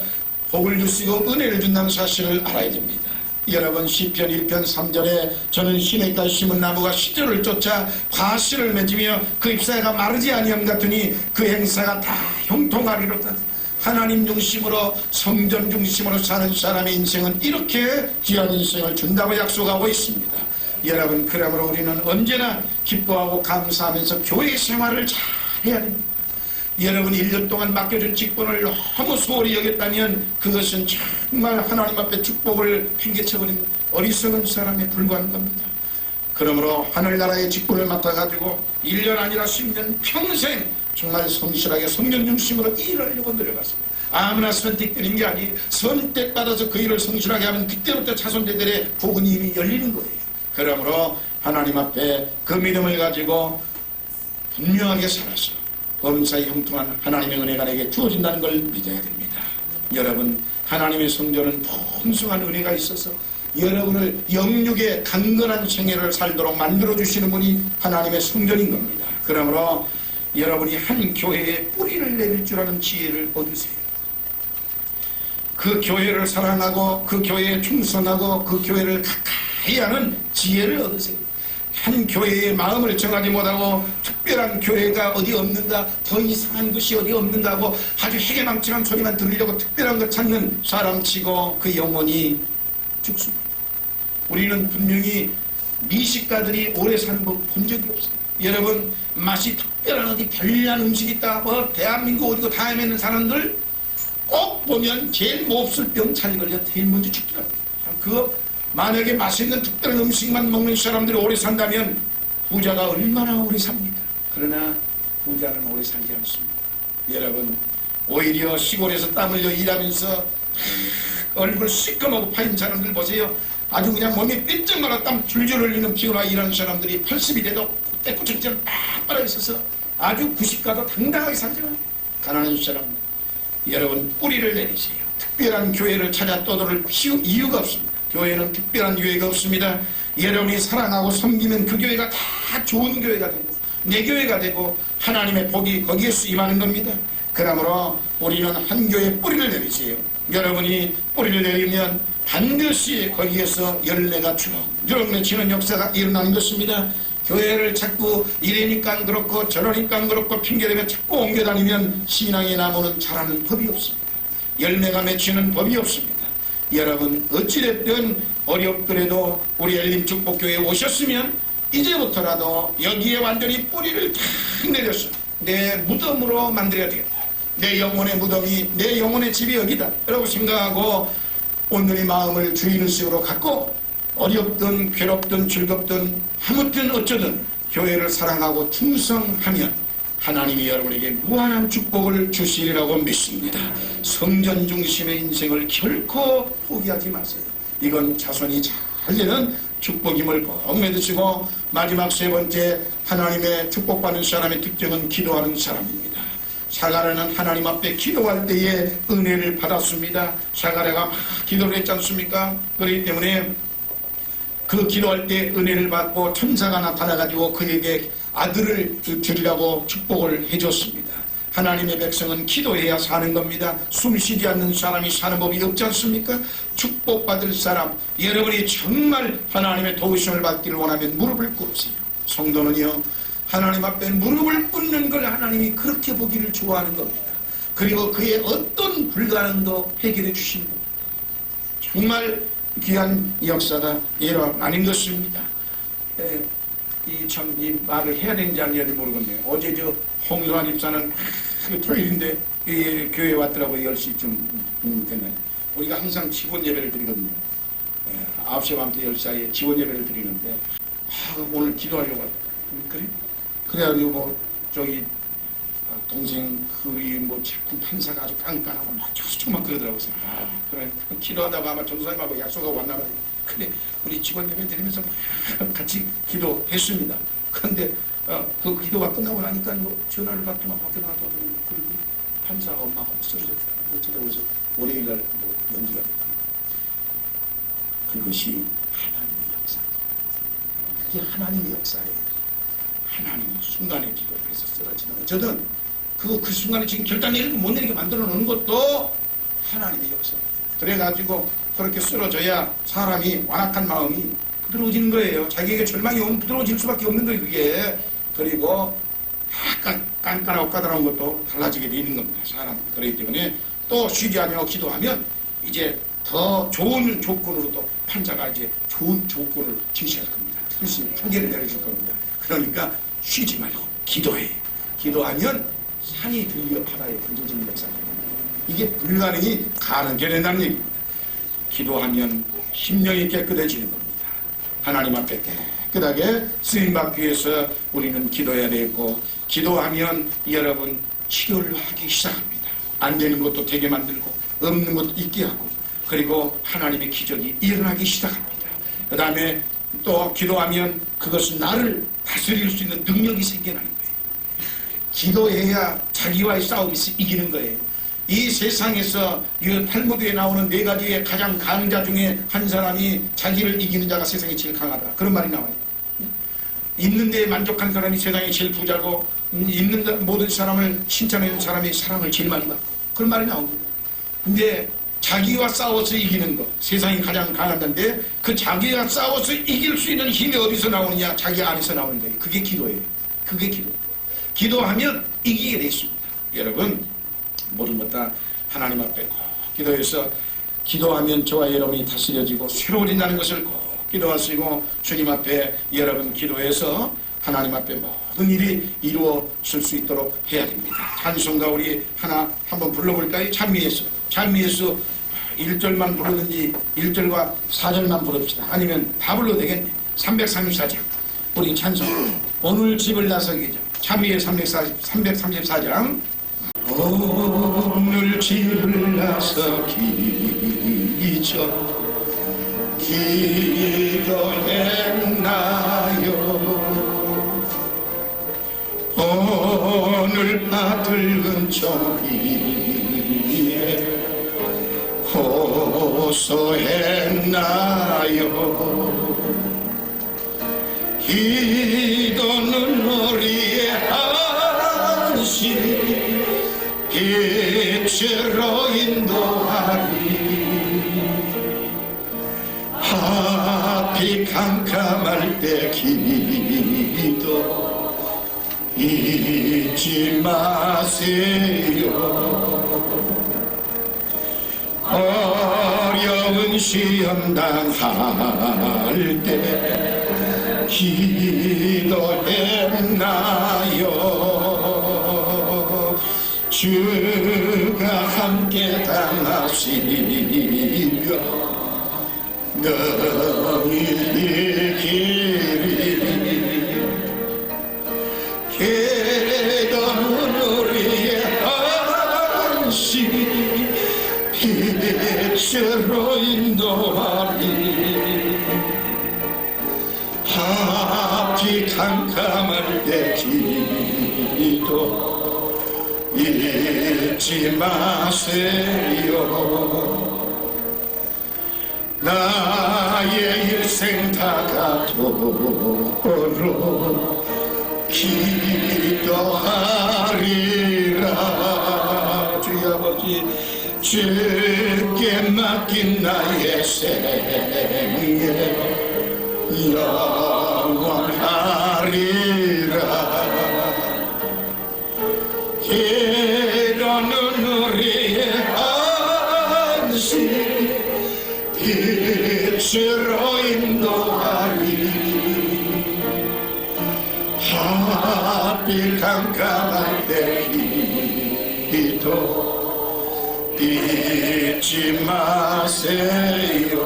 복을 주시고 은혜를 준다는 사실을 알아야 됩니다. 여러분 시편 1편 3절에 저는 시냇가에 심은 나무가 시절을 쫓아 과실을 맺으며 그 잎사귀가 마르지 아니함 같으니 그 행사가 다 형통하리로다. 하나님 중심으로 성전 중심으로 사는 사람의 인생은 이렇게 귀한 인생을 준다고 약속하고 있습니다. 여러분 그러므로 우리는 언제나 기뻐하고 감사하면서 교회 생활을 잘 해야 됩니다. 여러분 1년 동안 맡겨준 직분을 너무 소홀히 여겼다면 그것은 정말 하나님 앞에 축복을 팽개쳐버린 어리석은 사람에 불과한 겁니다. 그러므로 하늘나라의 직분을 맡아가지고 1년 아니라 10년 평생 정말 성실하게 성전 중심으로 일하려고 노력했습니다. 아무나 선택되는 게 아니 선택받아서 그 일을 성실하게 하면 그때부터 자손대들의 복은 이미 열리는 거예요. 그러므로 하나님 앞에 그 믿음을 가지고 분명하게 살아서 범사에 형통한 하나님의 은혜가 내게 주어진다는 걸 믿어야 됩니다. 여러분 하나님의 성전은 풍성한 은혜가 있어서 여러분을 영육의 강건한 생애를 살도록 만들어주시는 분이 하나님의 성전인 겁니다. 그러므로 여러분이 한 교회에 뿌리를 내릴 줄 아는 지혜를 얻으세요. 그 교회를 사랑하고 그 교회에 충성하고 그 교회를 가까이 하는 지혜를 얻으세요. 한 교회의 마음을 정하지 못하고 특별한 교회가 어디 없는가, 더 이상한 것이 어디 없는가 하고 아주 해괴망측한 소리만 들으려고 특별한 것 찾는 사람치고 그 영혼이 죽습니다. 우리는 분명히 미식가들이 오래 사는 법 본 적이 없습니다. 여러분 맛이 특별한 어디 별난 음식이 있다 뭐 대한민국 어디고 다 헤매는 사람들 꼭 보면 제일 몹쓸 병 차리 걸려 제일 먼저 죽더라고요. 그거 만약에 맛있는 특별한 음식만 먹는 사람들이 오래 산다면 부자가 얼마나 오래 삽니까? 그러나 부자는 오래 살지 않습니다. 여러분 오히려 시골에서 땀 흘려 일하면서 얼굴 시꺼멓고 파인 사람들 보세요. 아주 그냥 몸이 삐쩍 말아 땀 줄줄 흘리는 피우나 일하는 사람들이 80이 돼도 때꾸처럼 빡빡하게 있어서 아주 90가도 당당하게 살지만 가난한 사람 여러분 뿌리를 내리세요. 특별한 교회를 찾아 떠돌을 이유가 없습니다. 교회는 특별한 교회가 없습니다. 여러분이 사랑하고 섬기면 그 교회가 다 좋은 교회가 되고 내 교회가 되고 하나님의 복이 거기에서 임하는 겁니다. 그러므로 우리는 한 교회에 뿌리를 내리세요. 여러분이 뿌리를 내리면 반드시 거기에서 열매가 주렁주렁 맺히는 역사가 일어나는 것입니다. 교회를 자꾸 이래니까 그렇고 저러니까 그렇고 핑계대며 자꾸 옮겨다니면 신앙의 나무는 자라는 법이 없습니다. 열매가 맺히는 법이 없습니다. 여러분 어찌됐든 어렵더라도 우리 엘림축복교회에 오셨으면 이제부터라도 여기에 완전히 뿌리를 탁 내려서 내 무덤으로 만들어야 되겠다. 내 영혼의 무덤이 내 영혼의 집이 여기다 라고 생각하고 온전히 마음을 주인의식으로 갖고 어렵든 괴롭든 즐겁든 아무튼 어쩌든 교회를 사랑하고 충성하면 하나님이 여러분에게 무한한 축복을 주시리라고 믿습니다. 성전 중심의 인생을 결코 포기하지 마세요. 이건 자손이 잘 되는 축복임을 꼭 믿으시고 마지막 세 번째 하나님의 축복받는 사람의 특징은 기도하는 사람입니다. 사가랴는 하나님 앞에 기도할 때에 은혜를 받았습니다. 사가랴가 막 기도를 했지 않습니까? 그렇기 때문에 그 기도할 때 은혜를 받고 천사가 나타나가지고 그에게 아들을 주리라고 축복을 해줬습니다. 하나님의 백성은 기도해야 사는 겁니다. 숨쉬지 않는 사람이 사는 법이 없지 않습니까? 축복받을 사람 여러분이 정말 하나님의 도우심을 받기를 원하면 무릎을 꿇으세요. 성도는요 하나님 앞에 무릎을 꿇는 걸 하나님이 그렇게 보기를 좋아하는 겁니다. 그리고 그의 어떤 불가능도 해결해 주시는 겁니다. 정말 귀한 역사가 일어나는 것입니다. 이 말을 해야 되는지 안 해야 되는지 모르겠네요. 어제 저 홍유한 입사는 토요일인데 교회에 왔더라고요. 10시쯤 됐나요? 우리가 항상 직원 예배를 드리거든요. 9시 반부터 10시 사이에 직원 예배를 드리는데 오늘 기도하려고 그래? 그래가지고 뭐 저기 동생 뭐 작품 판사가 아주 깐깐하고 막 조금만 그러더라고요. 그래 기도하다가 아마 전도사님하고 약속하고 왔나 봐요. 그래 우리 직원 예배 드리면서 같이 기도했습니다. 그런데 그 기도가 끝나고 나니까 뭐 전화를 받더만 밖에 나가서 그리고 판사 엄마가 쓰러졌다. 어쩌다 그래서 월요일날 뭐 연기가 됐다. 그것이 하나님의 역사. 그게 하나님의 역사예요. 하나님의 순간의 기도를 해서 쓰러지는 거. 저는 그 순간에 지금 결단 내리고 못 내리게 만들어 놓는 것도 하나님의 역사. 그래가지고 그렇게 쓰러져야 사람이 완악한 마음이 부드러워지는 거예요. 자기에게 절망이 오면 부드러워질 수밖에 없는 거예요. 그게. 그리고 약간 깐깐하고 까다로운 것도 달라지게 되는 겁니다. 사람. 그렇기 때문에 또 쉬지 않으며 기도하면 이제 더 좋은 조건으로 또 판사가 이제 좋은 조건을 제시할 겁니다. 특히 판결을 내려줄 겁니다. 그러니까 쉬지 말고 기도해. 기도하면 산이 들려 바다에 던져지는 역사가 됩니다. 이게 불가능이 가능해낸다는 얘기입니다. 기도하면 심령이 깨끗해지는 겁니다. 하나님 앞에 깨끗하게 쓰임받기 위해서 우리는 기도해야 되고, 기도하면 여러분 치료를 하기 시작합니다. 안 되는 것도 되게 만들고 없는 것도 있게 하고, 그리고 하나님의 기적이 일어나기 시작합니다. 그 다음에 또 기도하면 그것은 나를 다스릴 수 있는 능력이 생겨나는 거예요. 기도해야 자기와의 싸움에서 이기는 거예요. 이 세상에서 이 탈무드에 나오는 네 가지의 가장 강자 중에 한 사람이 자기를 이기는 자가 세상에 제일 강하다. 그런 말이 나와요. 있는 데에 만족한 사람이 세상에 제일 부자고, 있는 모든 사람을 칭찬해주는 사람이 사랑을 제일 많이 받고, 그런 말이 나옵니다. 근데 자기와 싸워서 이기는 것, 세상이 가장 강한데 그 자기가 싸워서 이길 수 있는 힘이 어디서 나오느냐? 자기 안에서 나오는 거예요. 그게 기도예요. 그게 기도. 기도하면 이기게 돼 있습니다. 여러분, 모든 것 다 하나님 앞에 꼭 기도해서, 기도하면 저와 여러분이 다스려지고 새로워진다는 것을 꼭 기도하시고, 주님 앞에 여러분 기도해서 하나님 앞에 모든 일이 이루어질 수 있도록 해야 됩니다. 찬송가 우리 하나 한번 불러볼까요? 찬미예수. 찬미예수 1절만 부르든지 1절과 4절만 부릅시다. 아니면 다 불러도 되겠네. 334장 우리 찬송. 오늘 집을 나서기죠. 찬미의 334장. 오늘 집을 나서기죠. 기도했나요? 오늘 아들 종이에 호소했나요? 기도는 우리의 안식 빛으로 인도하리. 하필 캄캄할 때 기도 잊지 마세요. 어려운 시험 당할 때 기도했나요? 주가 함께 당하시며 너희 이기리. 기도는 우리의 안식 빛으로 인도하리. 하필 캄캄할 때 기도 잊지 마세요. 나의 일생 다가도록 기도하리라. 주의 아버지, 주께 맡긴 나의 생애 영원하리라. 기도는 우리의 안식 빛으로 인도하리. 하필 깜깜할 때이도 잊지 마세요.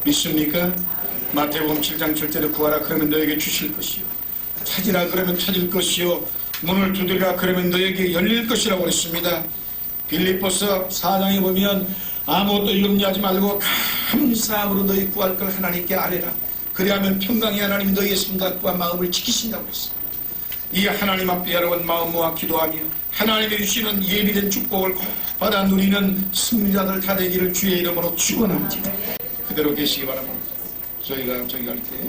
믿습니까? 마태복음 7장 7절에 구하라 그러면 너에게 주실 것이요, 찾으라 그러면 찾을 것이요, 문을 두드리라 그러면 너에게 열릴 것이라고 했습니다. 빌립보서 4장에 보면 아무것도 염려하지 말고 감사함으로 너희 구할 걸 하나님께 아뢰라. 그리하면 평강의 하나님이 너희의 생각과 마음을 지키신다고 했습니다. 이 하나님 앞에 여러분 마음 모아 기도하며 하나님이 주시는 예비된 축복을 꼭 받아 누리는 승리자들 다 되기를 주의 이름으로 축원합니다. 그대로 계시기 바랍니다. 저희가 저기 갈 때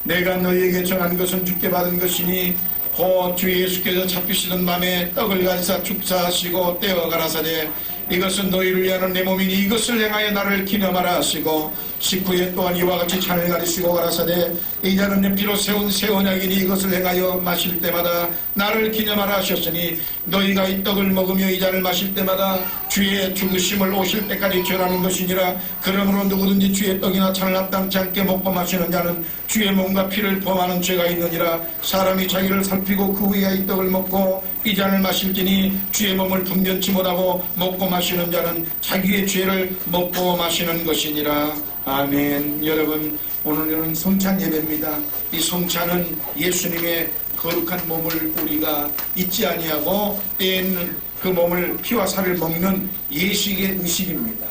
내가 너희에게 정한 것은 주께 받은 것이니 곧 주 예수께서 잡히시던 밤에 떡을 가지사 축사하시고 떼어 가라사대 이것은 너희를 위하는 내 몸이니 이것을 행하여 나를 기념하라 하시고 식후에 또한 이와 같이 잔을 가리시고 가라사대 이 잔은 내 피로 세운 새 언약이니 이것을 행하여 마실 때마다 나를 기념하라 하셨으니 너희가 이 떡을 먹으며 이 잔을 마실 때마다 주의 죽으심을 오실 때까지 전하는 것이니라. 그러므로 누구든지 주의 떡이나 잔을 합당치 않게 먹고 마시는 자는 주의 몸과 피를 범하는 죄가 있느니라. 사람이 자기를 살피고 그 후에 이 떡을 먹고 이 잔을 마실지니 주의 몸을 분변치 못하고 먹고 마시는 자는 자기의 죄를 먹고 마시는 것이니라. 아멘. 여러분, 오늘은 성찬 예배입니다. 이 성찬은 예수님의 거룩한 몸을 우리가 잊지 아니하고 뗀 그 몸을 피와 살을 먹는 예식의 의식입니다.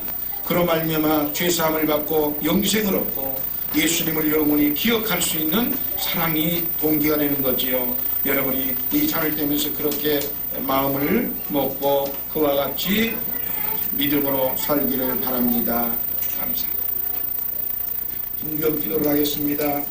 그로 말미암아 죄사함을 받고 영생을 얻고 예수님을 영원히 기억할 수 있는 사랑이 동기가 되는 거지요. 여러분이 이 잔을 떼면서 그렇게 마음을 먹고 그와 같이 믿음으로 살기를 바랍니다. 감사합니다. 중견 기도를 하겠습니다.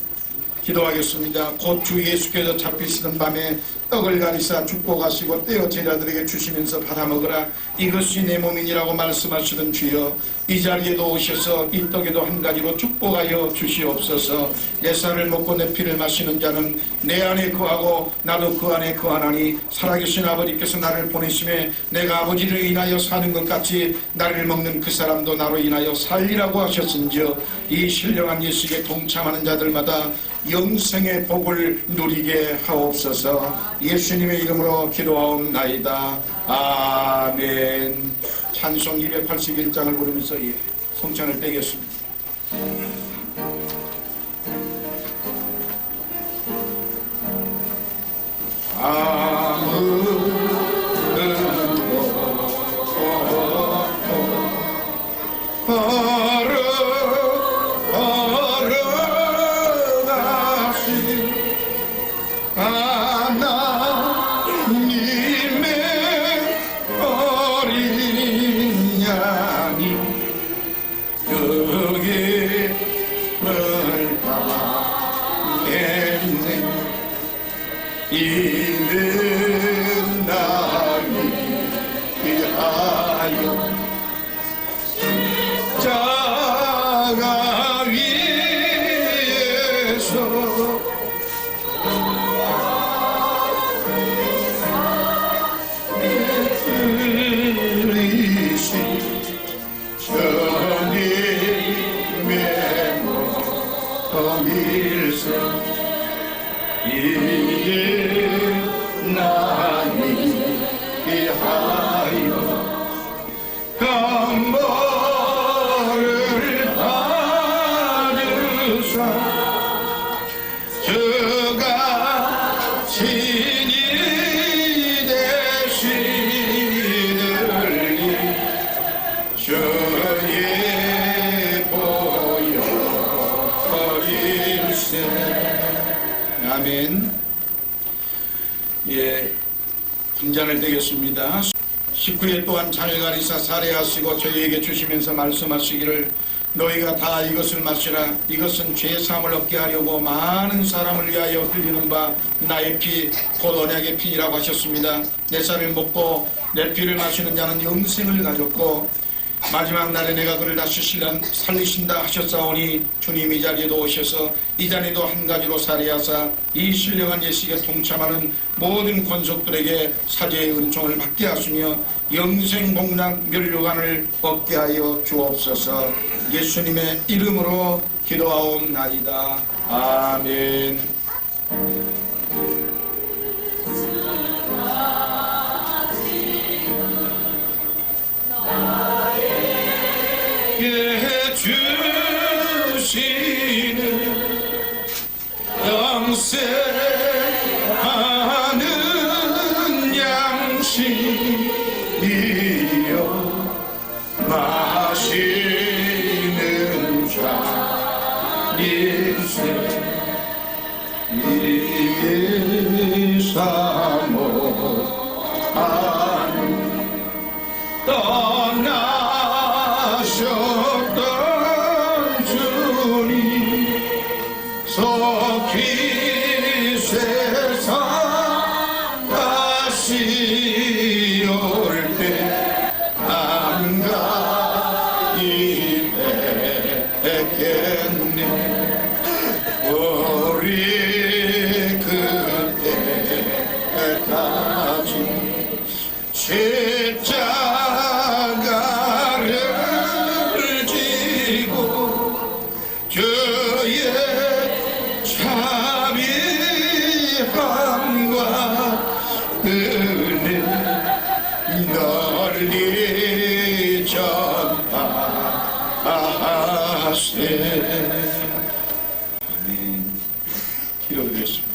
기도하겠습니다. 곧 주 예수께서 잡히시던 밤에 떡을 가리사 축복하시고 떼어 제자들에게 주시면서 받아 먹으라. 이것이 내 몸이니라고 말씀하시던 주여, 이 자리에도 오셔서 이 떡에도 한 가지로 축복하여 주시옵소서. 내 살을 먹고 내 피를 마시는 자는 내 안에 거하고 나도 그 안에 거하나니 살아계신 아버지께서 나를 보내심에 내가 아버지를 인하여 사는 것 같이 나를 먹는 그 사람도 나로 인하여 살리라고 하셨은지어 이 신령한 예식에 동참하는 자들마다 영생의 복을 누리게 하옵소서. 예수님의 이름으로 기도하옵나이다. 아멘. 찬송 281장을 부르면서 성찬을 떼겠습니다. 이는 나를 위하여 자가 위에서 흘리신 주님의 몸일세 나를 위하여 감보를 받으사 주가 친히 되시느니 주의 보혈일세. 아멘. 예, 분잔을 떼겠습니다. 식후에 또한 잔을 가리사 살해하시고 저희에게 주시면서 말씀하시기를 너희가 다 이것을 마시라. 이것은 죄사함을 얻게 하려고 많은 사람을 위하여 흘리는 바 나의 피 곧 언약의 피라고 하셨습니다. 내 살을 먹고 내 피를 마시는 자는 영생을 가졌고 마지막 날에 내가 그를 다시 살리신다 하셨사오니 주님 이 자리에도 오셔서 이 자리도 한 가지로 살이하사 이 신령한 예식에 동참하는 모든 권속들에게 사제의 은총을 받게 하시며 영생 복락 면류관을 얻게 하여 주옵소서. 예수님의 이름으로 기도하옵나이다. 아멘. 주시는 영생하는 양식이여 마시는 자 인생 이 사모 떠나셨던 주님 속히 세상 다시 올 때 안가이 뵙겠네. 우리 그때까지 십자가를 지고 주의 자비함과 은혜 널리 전하세. 아멘. 기도드렸습니다.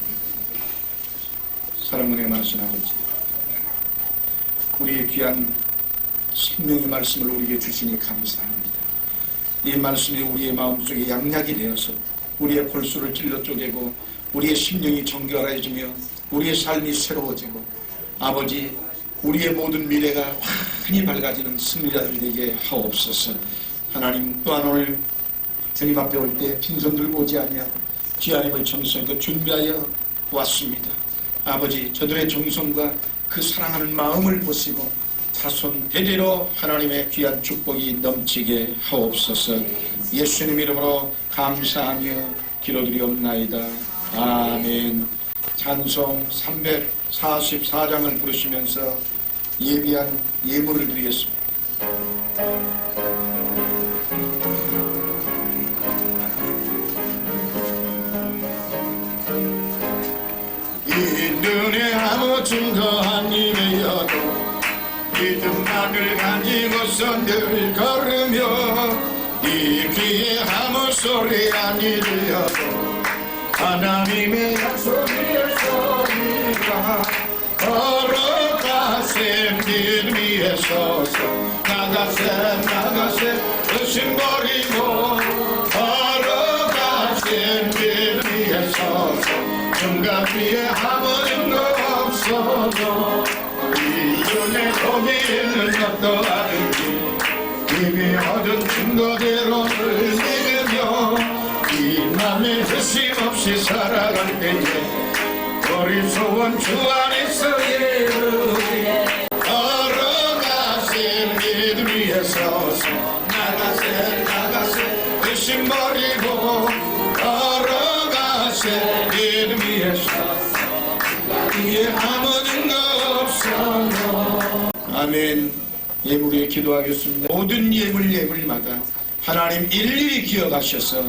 사랑문에 많으신 아버지, 우리의 귀한 생명의 말씀을 우리에게 주시니 감사합니다. 이 말씀이 우리의 마음속에 양약이 되어서 우리의 골수를 찔러 쪼개고 우리의 심령이 정결해지며 우리의 삶이 새로워지고 아버지 우리의 모든 미래가 환히 밝아지는 승리자들 되게 하옵소서. 하나님, 또한 오늘 주님 앞에 올 때 빈손 들고 오지 아니하고 귀하님을 정성껏 준비하여 왔습니다. 아버지, 저들의 정성과 그 사랑하는 마음을 보시고 자손 대대로 하나님의 귀한 축복이 넘치게 하옵소서. 예수님 이름으로 감사하며 기도드리옵나이다. 아멘. 찬송 344장을 부르시면서 예비한 예물을 드리겠습니다. 이 눈에 아무 증거 아니면여도 믿음만을 가지고서 늘 걸으며 이 귀에 아무 소리 아니 들려도 하나님의 약속의 소리가 걸어가세 길 위에 서서 나가세 의심 버리고 걸어가세 길 위에 서서 중간 위에 아무 증거 없어도 눈에 거기에는 어떠하든지 이미 얻은 증거대로를 믿으며 이 맘에 흐심 없이 살아갈 때에 우리 소원 주 안에서 예루리 걸어가세 믿음 위에 서서 나가세 의심 버리고 걸어가세 믿음 위에 서서 위에 아무 증거 없어도. 아멘. 예물에 기도하겠습니다. 모든 예물마다 하나님 일일이 기억하셔서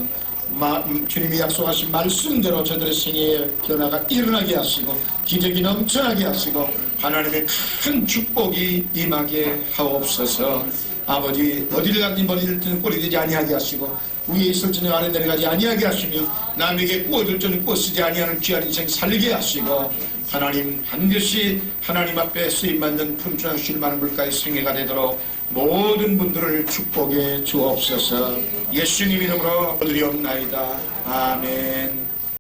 주님이 약속하신 말씀대로 저들의 생애에 변화가 일어나게 하시고 기적이 넘쳐나게 하시고 하나님의 큰 축복이 임하게 하옵소서. 아버지, 어디를 가든지 머리를 뜨는 꼴이 되지 아니하게 하시고 위에 있을지는 아래 내려가지 아니하게 하시며 남에게 꾸어줄 줄은 꾸어쓰지 아니하는 귀한 인생 살리게 하시고 하나님 반드시 하나님 앞에 쓰임받는 품주한 쉴만한 물가의 생애가 되도록 모든 분들을 축복해 주옵소서. 예수님 이름으로 드리옵나이다. 아멘.